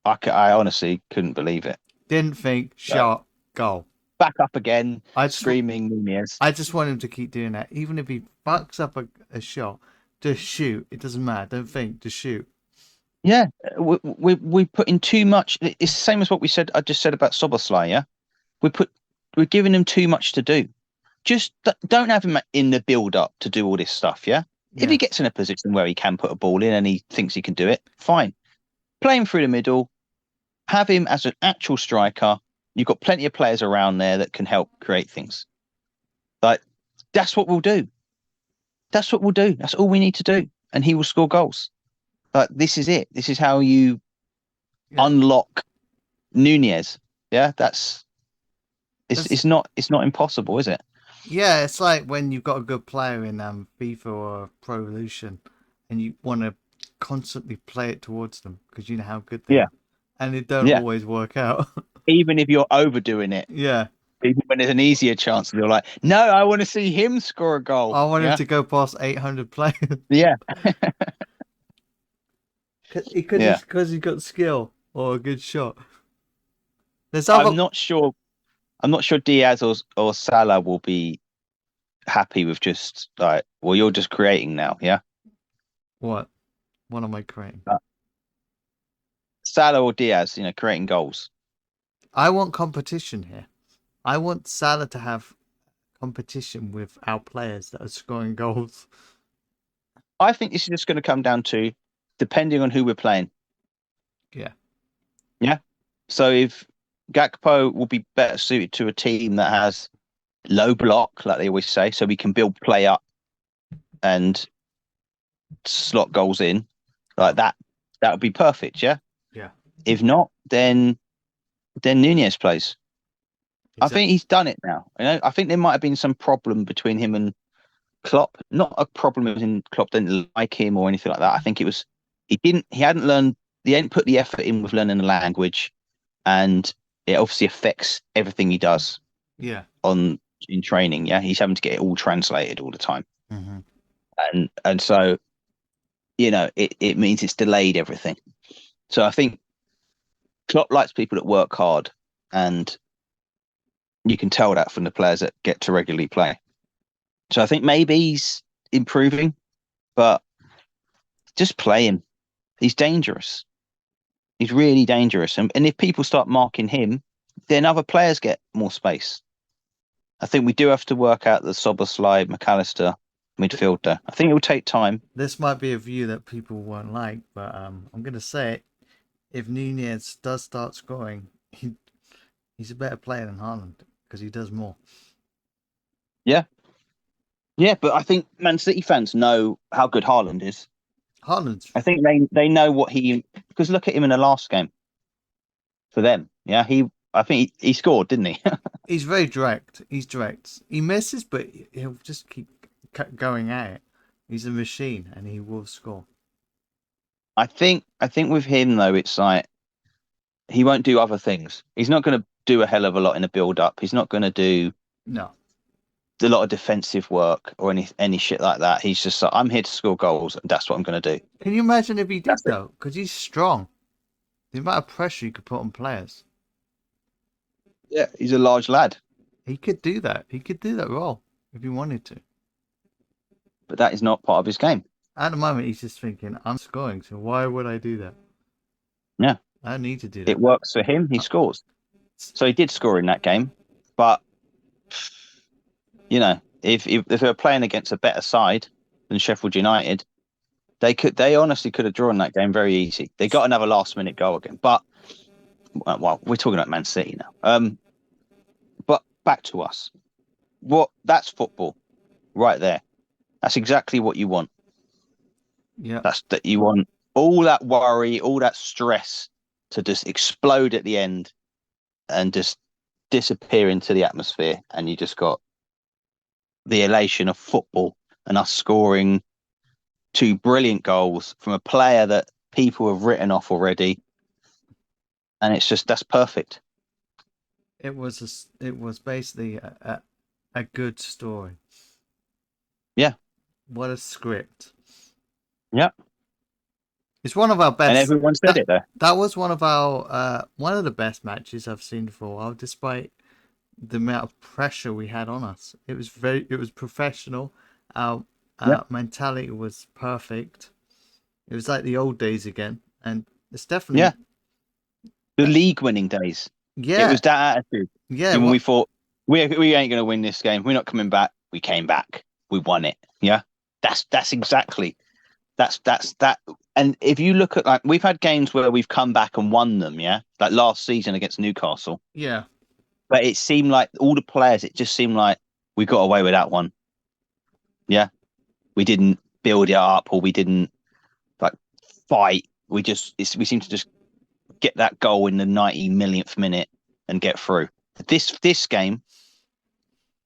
I honestly couldn't believe it. Didn't think, shot, goal. Back up again, I just, screaming Nunez. I just want him to keep doing that. Even if he fucks up a shot, just shoot. It doesn't matter. Don't think, just shoot. Yeah, we put in too much. It's the same as what I just said about Soboslai. Yeah, we're giving him too much to do. Just don't have him in the build up to do all this stuff. Yeah, if Yeah. he gets in a position where he can put a ball in and he thinks he can do it, fine. Play him through the middle. Have him as an actual striker. You've got plenty of players around there that can help create things. Like, that's what we'll do. That's what we'll do. That's all we need to do. And he will score goals. Like, this is it. This is how you unlock Nunez. Yeah, it's not impossible, is it? Yeah, it's like when you've got a good player in FIFA or Pro Evolution, and you want to constantly play it towards them because you know how good they are, and it don't Yeah. always work out. Even if you're overdoing it, Yeah, even when there's an easier chance, you're like, no, I want to see him score a goal. I want him Yeah, to go past 800 players. yeah, yeah. Because he's got skill or a good shot. There's I'm other not sure. I'm not sure Diaz or Salah will be happy with just like, well, you're just creating now. Yeah, what? What am I creating? Salah or Diaz, creating goals. I want competition here. I want Salah to have competition with our players that are scoring goals. I think this is just going to come down to depending on who we're playing. Yeah. Yeah. So if Gakpo will be better suited to a team that has low block, like they always say, so we can build play up and slot goals in like that would be perfect. Yeah. Yeah. If not, then Nunez plays. Exactly. I think he's done it now. I think there might have been some problem between him and Klopp. Not a problem as in Klopp didn't like him or anything like that. I think it was he hadn't put the effort in with learning the language, and it obviously affects everything he does. Yeah. In training. Yeah, he's having to get it all translated all the time. Mm-hmm. And so it means it's delayed everything. So I think Klopp likes people that work hard, and you can tell that from the players that get to regularly play. So I think maybe he's improving, but just play him. He's dangerous. He's really dangerous. And if people start marking him, then other players get more space. I think we do have to work out the Szoboszlai, McAllister midfielder. I think it will take time. This might be a view that people won't like, but I'm going to say it. If Nunez does start scoring, he's a better player than Haaland because he does more. Yeah. Yeah, but I think Man City fans know how good Haaland is. I think they know what because look at him in the last game for them. Yeah, I think he scored, didn't he? He's very direct. He's direct. He misses, but he'll just keep going at it. He's a machine, and he will score. I think with him though, it's like he won't do other things. He's not going to do a hell of a lot in the build-up. He's not going to do a lot of defensive work or any shit like that. He's just like, I'm here to score goals, and that's what I'm going to do. Can you imagine if he did though? Because he's strong. The amount of pressure you could put on players. Yeah, he's a large lad. He could do that. He could do that role if he wanted to. But that is not part of his game. At the moment, he's just thinking, I'm scoring, so why would I do that? Yeah. I don't need to do that. It works for him. He scores. So he did score in that game. But, if they were playing against a better side than Sheffield United, they honestly could have drawn that game very easy. They got another last-minute goal again. But, well, we're talking about Man City now. But back to us. That's football right there. That's exactly what you want. Yeah. That's that you want all that worry, all that stress to just explode at the end and just disappear into the atmosphere. And you just got the elation of football and us scoring 2 brilliant goals from a player that people have written off already. And that's perfect. It was basically a good story. Yeah. What a script. Yeah. It's one of our best. And everyone said it there. That was one of the best matches I've seen for a while, despite the amount of pressure we had on us. It was professional. Our mentality was perfect. It was like the old days again, and it's definitely the league winning days. Yeah, it was that attitude. Yeah, when we thought we ain't going to win this game, we're not coming back. We came back. We won it. Yeah, that's exactly that. And if you look at we've had games where we've come back and won them. Yeah, like last season against Newcastle. Yeah, but it seemed like all the players. It just seemed like we got away with that one. Yeah, we didn't build it up, or we didn't like fight. We seem to just get that goal in the 90 millionth minute and get through. This game,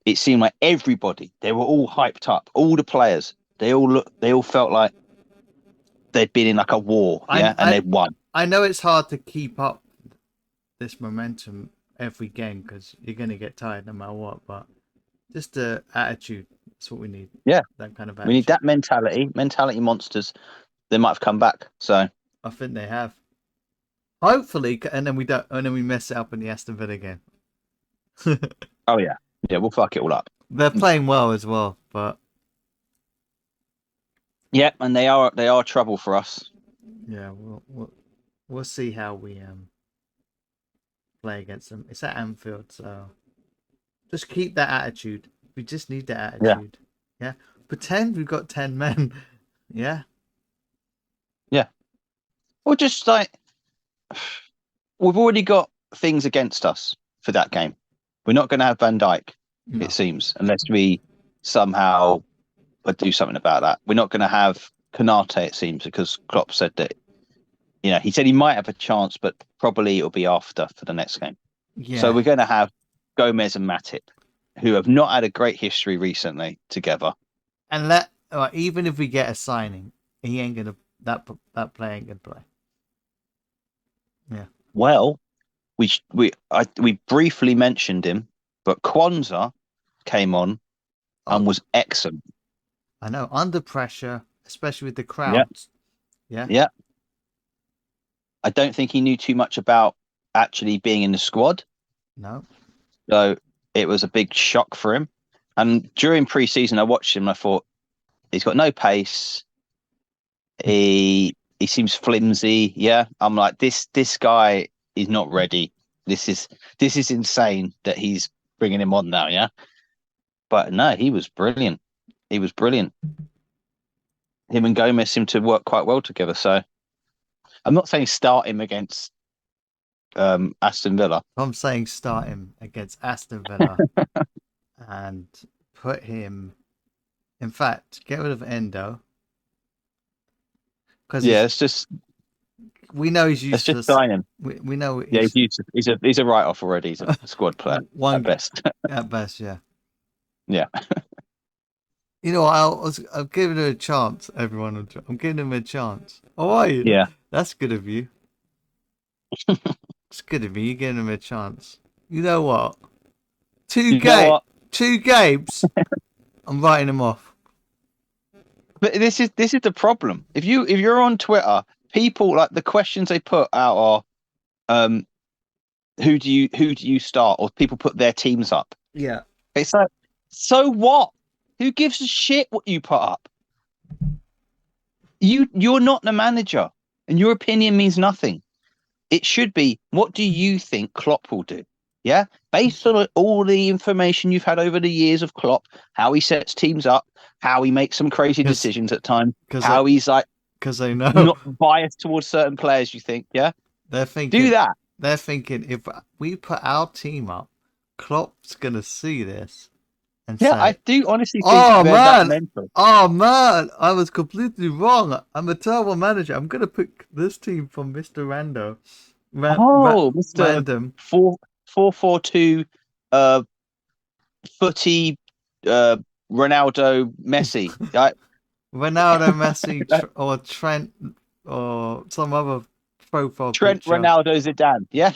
it seemed like everybody, they were all hyped up. All the players, they all felt like they'd been in like a war, and they'd won. I know it's hard to keep up this momentum every game because you're going to get tired no matter what, but just the attitude, that's what we need. Yeah, that kind of attitude. We need that mentality monsters. They might have come back, so I think they have. Hopefully, and then we mess it up in the Aston Villa game. Oh yeah, we'll fuck it all up. They're playing well as well, but yeah, and they are trouble for us. Yeah, we'll see how we play against them. It's at Anfield, so just keep that attitude. We just need that attitude. Yeah. Pretend we've got 10 men. Yeah. Yeah. Or just like we've already got things against us for that game. We're not going to have Van Dijk, it seems, unless we somehow do something about that. We're not going to have Konate, it seems, because Klopp said that, he said he might have a chance, but probably it'll be after for the next game. Yeah. So we're going to have Gomez and Matip, who have not had a great history recently together. And even if we get a signing, he ain't gonna that player ain't gonna play. Yeah. Well, we briefly mentioned him, but Kwanzaa came on and was excellent. I know, under pressure, especially with the crowds. Yeah. Yeah. I don't think he knew too much about actually being in the squad. No. So it was a big shock for him. And during pre-season, I watched him and I thought, he's got no pace. He seems flimsy. Yeah. I'm like, this guy is not ready. This is insane that he's bringing him on now. Yeah. But no, he was brilliant. Him and Gomez seem to work quite well together. So I'm not saying start him against Aston Villa. I'm saying start him against Aston Villa and put him. In fact, get rid of Endo. It's just. We know he's useless. Let's just sign him. We know. He's useless. He's a write-off already. He's a squad player at best. At best, yeah. Yeah. I'll give him a chance. Everyone, I'm giving him a chance. Oh, are you? Yeah. That's good of you. It's good of you. You're giving him a chance. You know what? Two games. I'm writing him off. But this is the problem. If you're on Twitter, people like the questions they put out are, who do you start? Or people put their teams up. Yeah. It's like, so what? Who gives a shit what you put up? You're not the manager, and your opinion means nothing. It should be, what do you think Klopp will do? Yeah, based on all the information you've had over the years of Klopp, how he sets teams up, how he makes some crazy decisions at times, how he's like, because they know not biased towards certain players. You think, yeah, they're thinking do that. They're thinking if we put our team up, Klopp's gonna see this. And say, I do honestly think that mental. Oh man, I was completely wrong. I'm a terrible manager. I'm gonna pick this team from Mr. Rando. Mr. Random 4-4-2 footy Ronaldo Messi. Ronaldo Messi or Trent or some other profile Trent picture. Ronaldo Zidane. Yeah,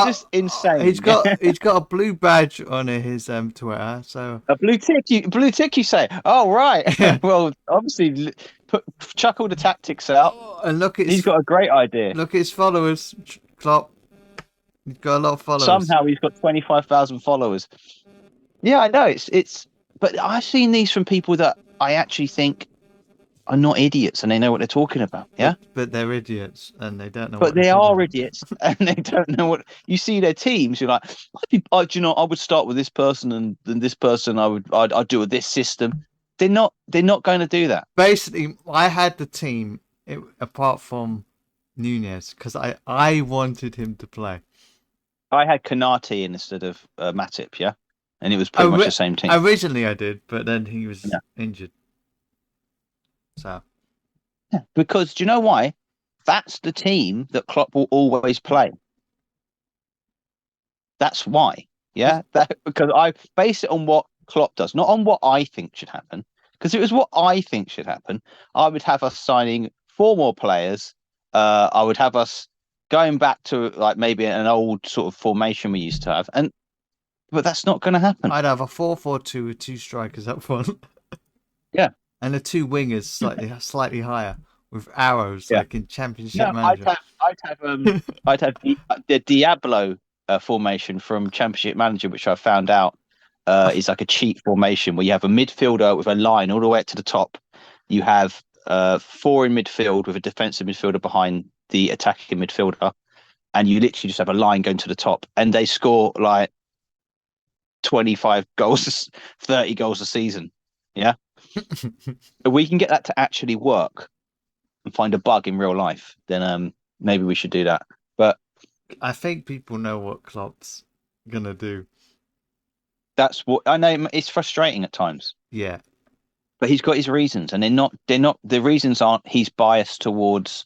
just insane. He's got a blue badge on his Twitter. So a blue tick. You say? Oh right. Well, obviously, chuck all the tactics out. And look, he's got a great idea. Look at his followers. Klopp. He's got a lot of followers. Somehow he's got 25,000 followers. Yeah, I know. It's. But I've seen these from people that I actually think are not idiots and they know what they're talking about. Yeah, but they're idiots and they don't know. But they are idiots and they don't know what. You see their teams. You're like, I would start with this person and then this person. I'd do with this system. They're not going to do that. Basically, I had the team apart from Nunez because I wanted him to play. I had Konate instead of Matip. Yeah. and it was pretty much the same team. Originally, I did, but then he was injured. So, because do you know why? That's the team that Klopp will always play. That's why. Yeah, because I base it on what Klopp does, not on what I think should happen. Because if it was what I think should happen, I would have us signing 4 more players. I would have us going back to like maybe an old sort of formation we used to have, but that's not going to happen. I'd have a 4-4-2 with 2 strikers up front. Yeah, and the 2 wingers slightly higher with arrows, like in Championship Manager. I'd have the Diablo formation from Championship Manager, which I found out is like a cheat formation where you have a midfielder with a line all the way up to the top. You have 4 in midfield with a defensive midfielder behind the attacking midfielder, and you literally just have a line going to the top, and they score like 25 goals, 30 goals a season. Yeah. If we can get that to actually work and find a bug in real life, then maybe we should do that. But I think people know what Klopp's gonna do. That's what I know. It's frustrating at times. Yeah, but he's got his reasons, and they're not. The reasons aren't he's biased towards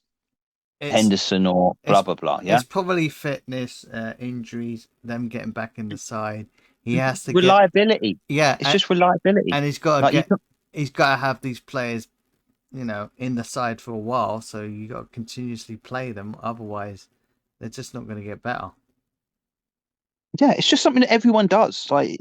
Henderson or blah blah blah. Yeah, it's probably fitness, injuries, them getting back in the side. He has to reliability. Yeah, it's just reliability, and he's got to he's got to have these players, in the side for a while. So you got to continuously play them. Otherwise, they're just not going to get better. Yeah, it's just something that everyone does. Like,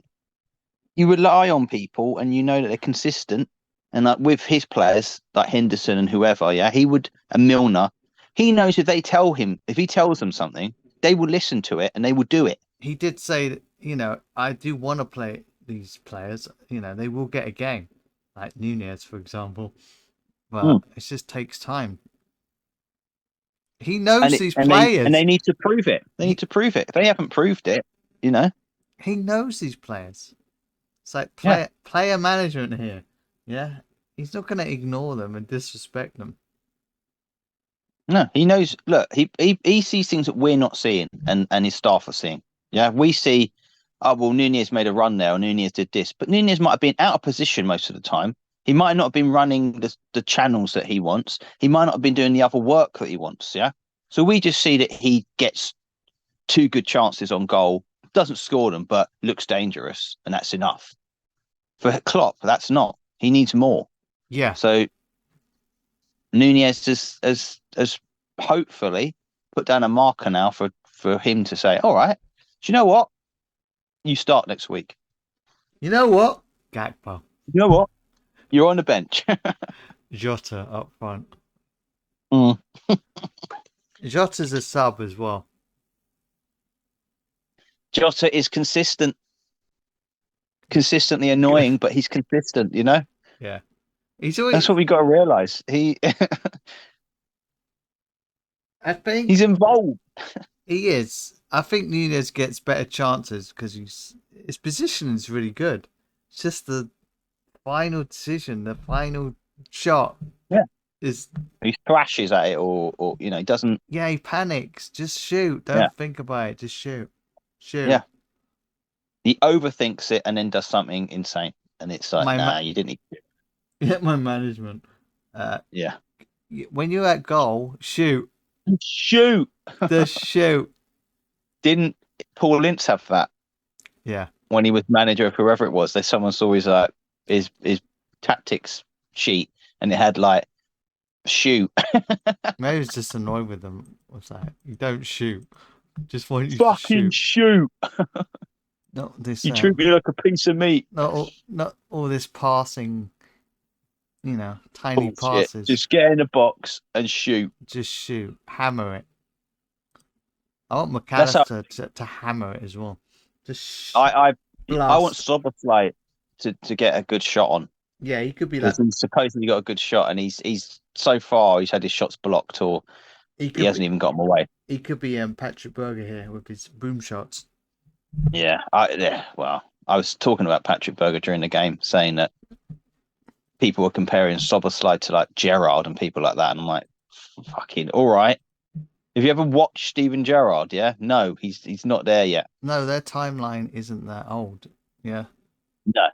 you rely on people, and you know that they're consistent. And like with his players, like Henderson and whoever, and Milner, he knows if he tells them something, they will listen to it and they will do it. He did say that, I do want to play these players. They will get a game, like Nunez, for example. But it just takes time. He knows these players. And they need to prove it. If they haven't proved it, He knows these players. It's like player management here. Yeah. He's not going to ignore them and disrespect them. No, he knows. Look, he sees things that we're not seeing and his staff are seeing. Yeah, we see, Nunez made a run there or Nunez did this. But Nunez might have been out of position most of the time. He might not have been running the channels that he wants. He might not have been doing the other work that he wants. Yeah. So we just see that he gets 2 good chances on goal, doesn't score them, but looks dangerous. And that's enough. For Klopp, that's not. He needs more. Yeah. So Nunez has hopefully put down a marker now for him to say, all right, do you know what? You start next week. You know what? Gakpo. You know what? You're on the bench. Jota up front. Mm. Jota's a sub as well. Jota is consistently annoying, but he's consistent, Yeah. He's always... That's what we got to realise. I think he's involved. He is. I think Nunez gets better chances because his position is really good. It's just the final decision, the final shot. Yeah. Is he thrashes at it or he doesn't. Yeah, he panics. Just shoot. Don't think about it. Just shoot. Yeah. He overthinks it and then does something insane. And it's like, you didn't need to. Yeah, my management. Yeah. When you're at goal, shoot. Shoot. Just shoot. Didn't Paul Ince have that? Yeah. When he was manager of whoever it was, someone saw his tactics sheet and it had like shoot. Maybe he's just annoyed with them. What's that? You don't shoot. Just want you fucking to shoot. Not this. You treat me like a piece of meat. Not all this passing. Tiny passes. Just get in the box and shoot. Just shoot. Hammer it. I want McAllister to hammer it as well. Just I want Soboslai to get a good shot on. Yeah, he could be like. He's supposedly got a good shot, and he's so far he's had his shots blocked, or he hasn't even got them away. He could be Patrick Berger here with his boom shots. Yeah, well, I was talking about Patrick Berger during the game, saying that people were comparing Soboslai to like Gerrard and people like that, and I'm like, fucking all right. Have you ever watched Steven Gerrard? Yeah, no, he's not there yet. No, their timeline isn't that old. Yeah. No,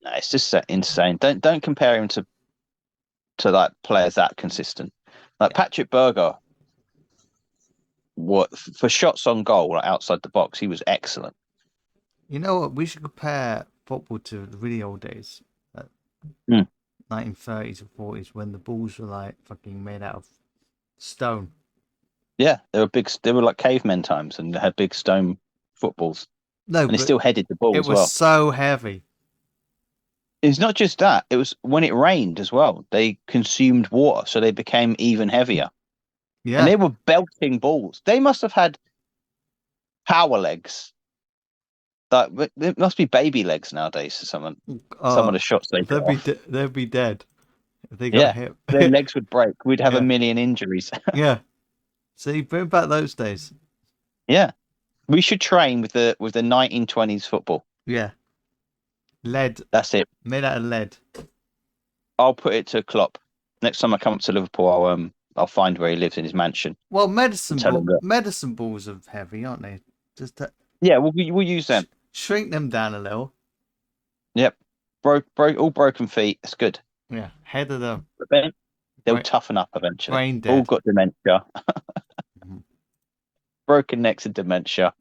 no, it's just so insane. Don't compare him to like players that consistent. Like Patrick Berger, what for shots on goal like outside the box, he was excellent. You know what? We should compare football to the really old days, like Mm. 1930s and 40s, when the balls were like fucking made out of stone. Yeah, they were big. They were like cavemen times, and they had big stone footballs, No, and they but still headed the ball it as was well. so heavy. It's not just that; it was when it rained as well. They consumed water, so they became even heavier, and Yeah. they were belting balls. They must have had power legs. Like it must be baby legs nowadays. For some of Oh, the shots they got off. they'd be dead if they got Yeah, hit. their legs would break. We'd have a Yeah. million injuries. Yeah. See, bring back those days. Yeah, we should train with the 1920s football. Yeah. Lead. That's it. Made out of lead. I'll put it to Klopp. Next time I come up to Liverpool, I'll find where he lives in his mansion Well, and tell him that. medicine balls are heavy, aren't they? Just to Yeah, we'll use them. shrink them down a little. Yep, all broken feet. It's good. Yeah. Head of the But then they'll brain, toughen up eventually. brain All dead. got dementia, Mhm. broken necks and dementia.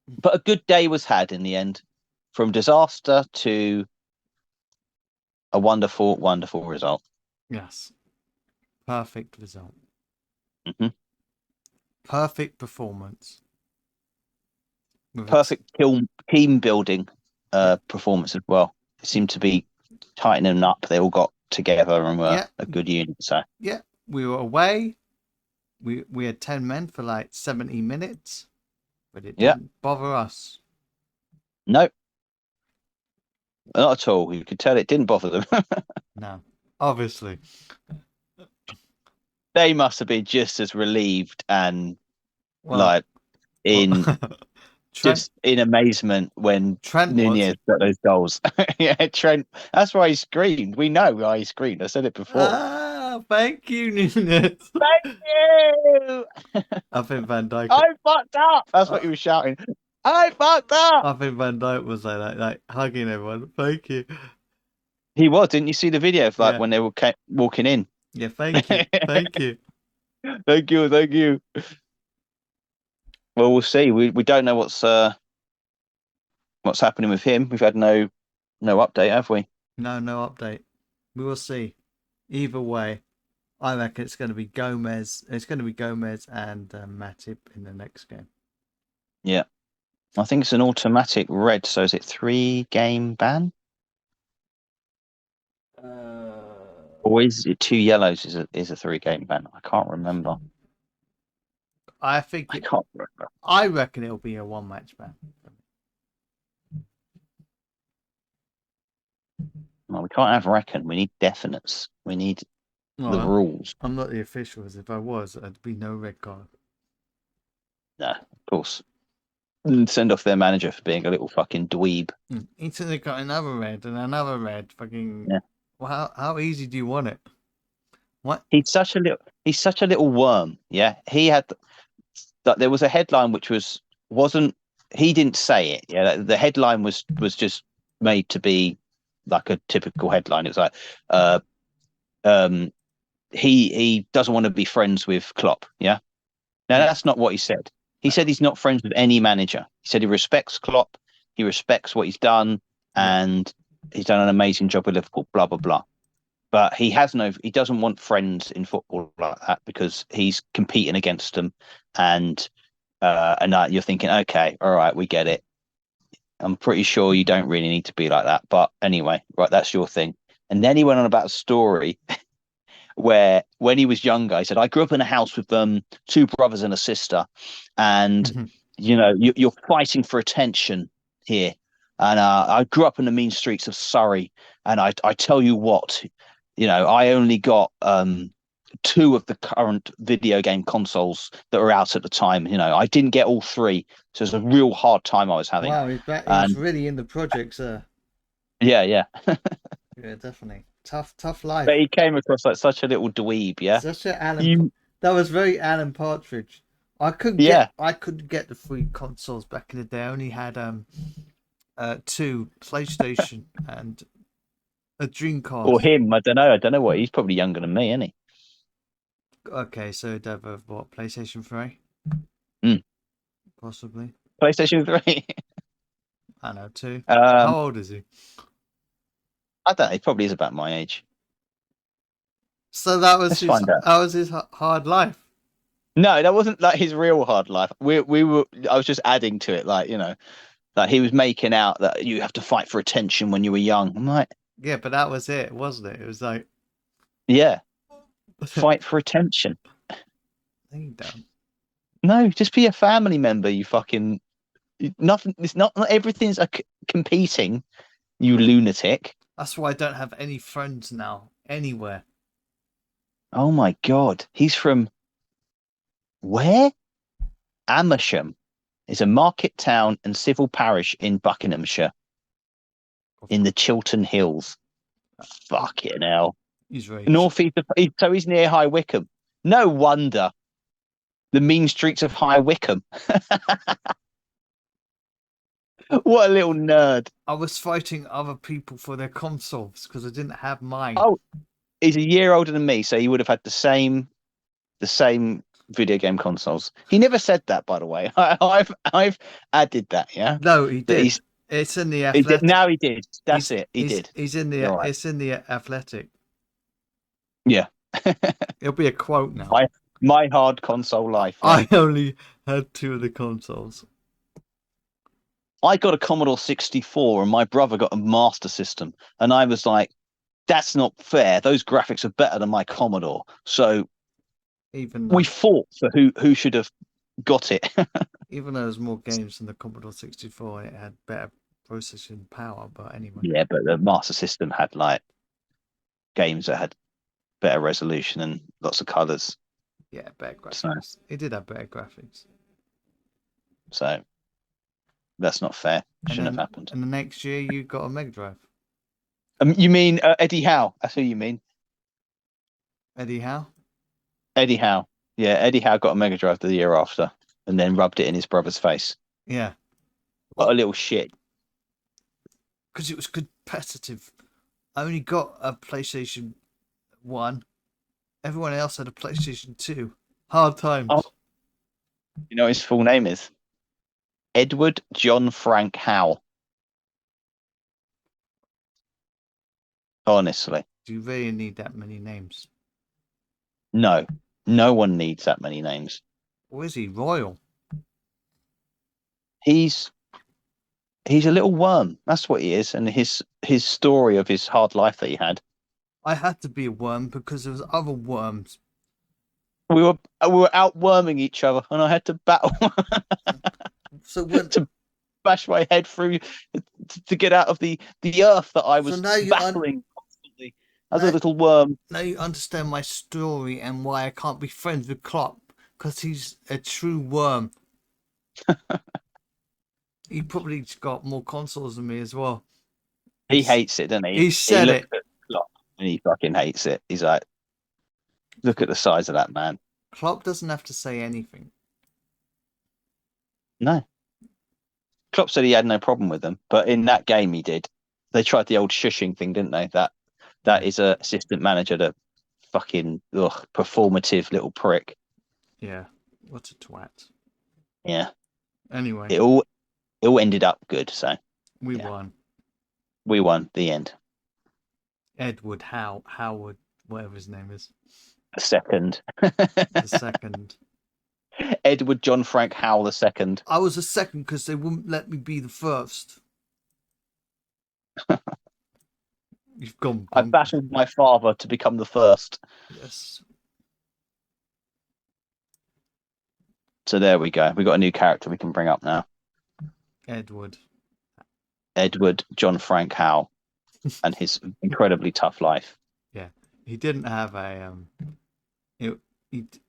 But a good day was had in the end, from disaster to a wonderful, wonderful result. Yes. Perfect result. Hmm. Perfect performance. Perfect team building Yeah. performance as well. It seemed to be tightening up. They all got together and were Yeah. a good unit. So Yeah. We were away. We had 10 men for like 70 minutes, but it yeah, didn't bother us. no, not at all. You could tell it didn't bother them. No. Obviously. They must have been just as relieved and Well, like in Trent just in amazement when Trent was. Nunez got those goals. Yeah, Trent. That's why he screamed. We know why he screamed. I said it before. Ah, thank you, Nunez. Thank you. I think Van Dijk. I fucked up. That's what Uh, he was shouting. I fucked up. I think Van Dijk was like hugging everyone. Thank you. He was. Didn't you see the video of like Yeah. when they were walking in? Yeah. Thank you. Thank you. Thank you. Thank you. Well, we'll see. We don't know what's happening with him. We've had no update, have we? No, no update. We will see. Either way, I reckon it's going to be Gomez. It's going to be Gomez and Matip in the next game. Yeah. I think it's an automatic red. So is it 3-game ban? Or is it 2 yellows is a 3-game ban? I can't remember. I think I can't remember. I reckon it'll be a one-match ban. No, we can't have reckon. We need definites. We need the rules. I'm not the officials. If I was, it'd be no red card. No, of course. And send off their manager for being a little fucking dweeb. Instantly got another red and another red. Fucking. Yeah. Well, how easy do you want it? What? He's such a little worm. Yeah. He had there was a headline which wasn't he didn't say it. Yeah. The headline was just made to be like a typical headline. It was like he doesn't want to be friends with Klopp. Yeah. Now that's not what he said. He said he's not friends with any manager. He said he respects Klopp, he respects what he's done, and he's done an amazing job with Liverpool. Blah blah blah. But he doesn't want friends in football like that because he's competing against them, and you're thinking, okay, all right, we get it. I'm pretty sure you don't really need to be like that. But anyway, right, that's your thing. And then he went on about a story where when he was younger, he said, I grew up in a house with 2 brothers and a sister. And, you're fighting for attention here. And I grew up in the mean streets of Surrey. And I tell you what, I only got 2 of the current video game consoles that were out at the time. I didn't get all 3. So it's a real hard time I was having. Wow, he's really in the project, sir. Yeah, yeah. Yeah, definitely. Tough life. But he came across like such a little dweeb, yeah? Such an Alan. That was very Alan Partridge. I couldn't Yeah. get the 3 consoles back in the day. I only had 2 PlayStation and a Or Dreamcast. him. I don't know. I don't know what. He's probably younger than me, isn't he? Okay, so Dev of what? PlayStation 3? Mm. Possibly. PlayStation 3. I know, 2. um, How old is he? I don't know. He probably is about my age. So Let's find out. that was his hard life. No, that wasn't like his real hard life. We were. I was just adding to it, like, like he was making out that you have to fight for attention when you were young. I'm like, Yeah, but that was it, wasn't it? It was like, yeah, fight for attention. you don't. No, just be a family member. You fucking nothing. It's not everything's competing. You lunatic. That's why I don't have any friends now anywhere. Oh my god, he's from where? Amersham is a market town and civil parish in Buckinghamshire, in the Chiltern Hills. Fucking hell. He's very Northeast of, so he's near High Wycombe. No wonder. The mean streets of High Wycombe. What a little nerd. I was fighting other people for their consoles because I didn't have mine. Oh, he's a year older than me, so he would have had the same video game consoles. He never said that, by the way. I've added that, yeah. No, he That did. It's in the Athletic. now he did. That's it. He did. He's in the. You're right. It's in the Athletic. Yeah. It'll be a quote now. My hard console life. Yeah. I only had 2 of the consoles. I got a Commodore 64 and my brother got a Master System, and I was like, "That's not fair. Those graphics are better than my Commodore." So Even though, we fought for who should have got it. even though there's more games than the Commodore 64, it had better processing power. But anyway. Yeah, but the Master System had like games that had better resolution and lots of colors. Yeah, better graphics. It did have better graphics. So that's not fair. Shouldn't have happened. And the next year, you got a Mega Drive. You mean Eddie Howe? That's who you mean. Eddie Howe? Eddie Howe. Yeah, Eddie Howe got a Mega Drive the year after and then rubbed it in his brother's face. Yeah. What a little shit. Because it was competitive. I only got a PlayStation 1. Everyone else had a PlayStation 2. Hard times. Oh. You know what his full name is? Edward John Frank Howe. Honestly. Do you really need that many names? No. No one needs that many names. Or is he royal? He's a little worm. That's what he is. And his story of his hard life that he had. I had to be a worm because there was other worms. We were outworming each other, and I had to battle So when to bash my head through to get out of the earth that I was battling constantly as a little worm. Now you understand my story and why I can't be friends with Klopp, because he's a true worm. He probably got more consoles than me as well. He hates it, doesn't he? He said it. And he fucking hates it. He's like, look at the size of that man. Klopp doesn't have to say anything. No. Klopp said he had no problem with them, but in that game he did. They tried the old shushing thing, didn't they? That is a assistant manager, that fucking performative little prick. Yeah. What a twat. Yeah. Anyway. It all ended up good, so we won. We won. The end. Edward Howard, whatever his name is. The second. The second. Edward John Frank Howe the second. I was the second because they wouldn't let me be the first. You've gone. I battled my father to become the first. Yes. So there we go. We got a new character we can bring up now. Edward John Frank Howe and his incredibly tough life. Yeah, he didn't have a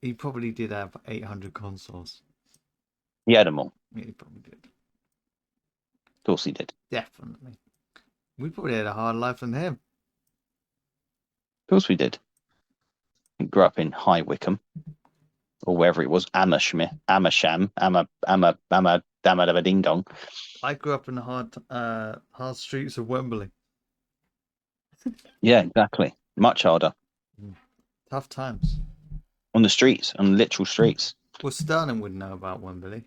he probably did have 800 consoles. He had them all. Yeah, he probably did. Of course he did. Definitely. We probably had a harder life than him. Of course we did. He grew up in High Wycombe. or wherever it was, Amersham, Damma Ding Dong. I grew up in the hard streets of Wembley. Yeah, exactly. Much harder Tough times. on the streets, on literal streets. Well, Sterling would know about Wembley.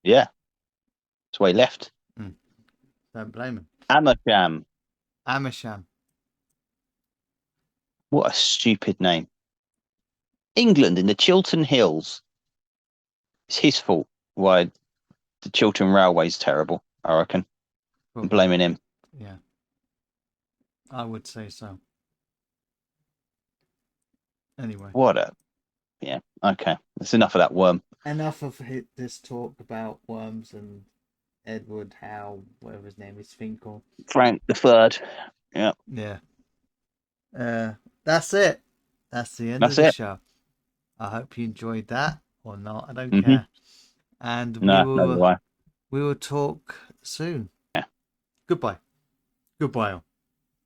Yeah, that's why he left. Don't blame him. Amersham. Amersham. What a stupid name. England in the Chiltern Hills. It's his fault why the Chiltern Railway's terrible, I reckon. I'm blaming him. Yeah. I would say so. Anyway. Yeah, okay. That's enough of that worm. Enough of this talk about worms and Edward Howe, whatever his name is, Finkel. Frank the Third. Yeah. Yeah. That's it. That's the end of the show. I hope you enjoyed that or not. I don't care. And we will talk soon. Yeah. Goodbye. Goodbye.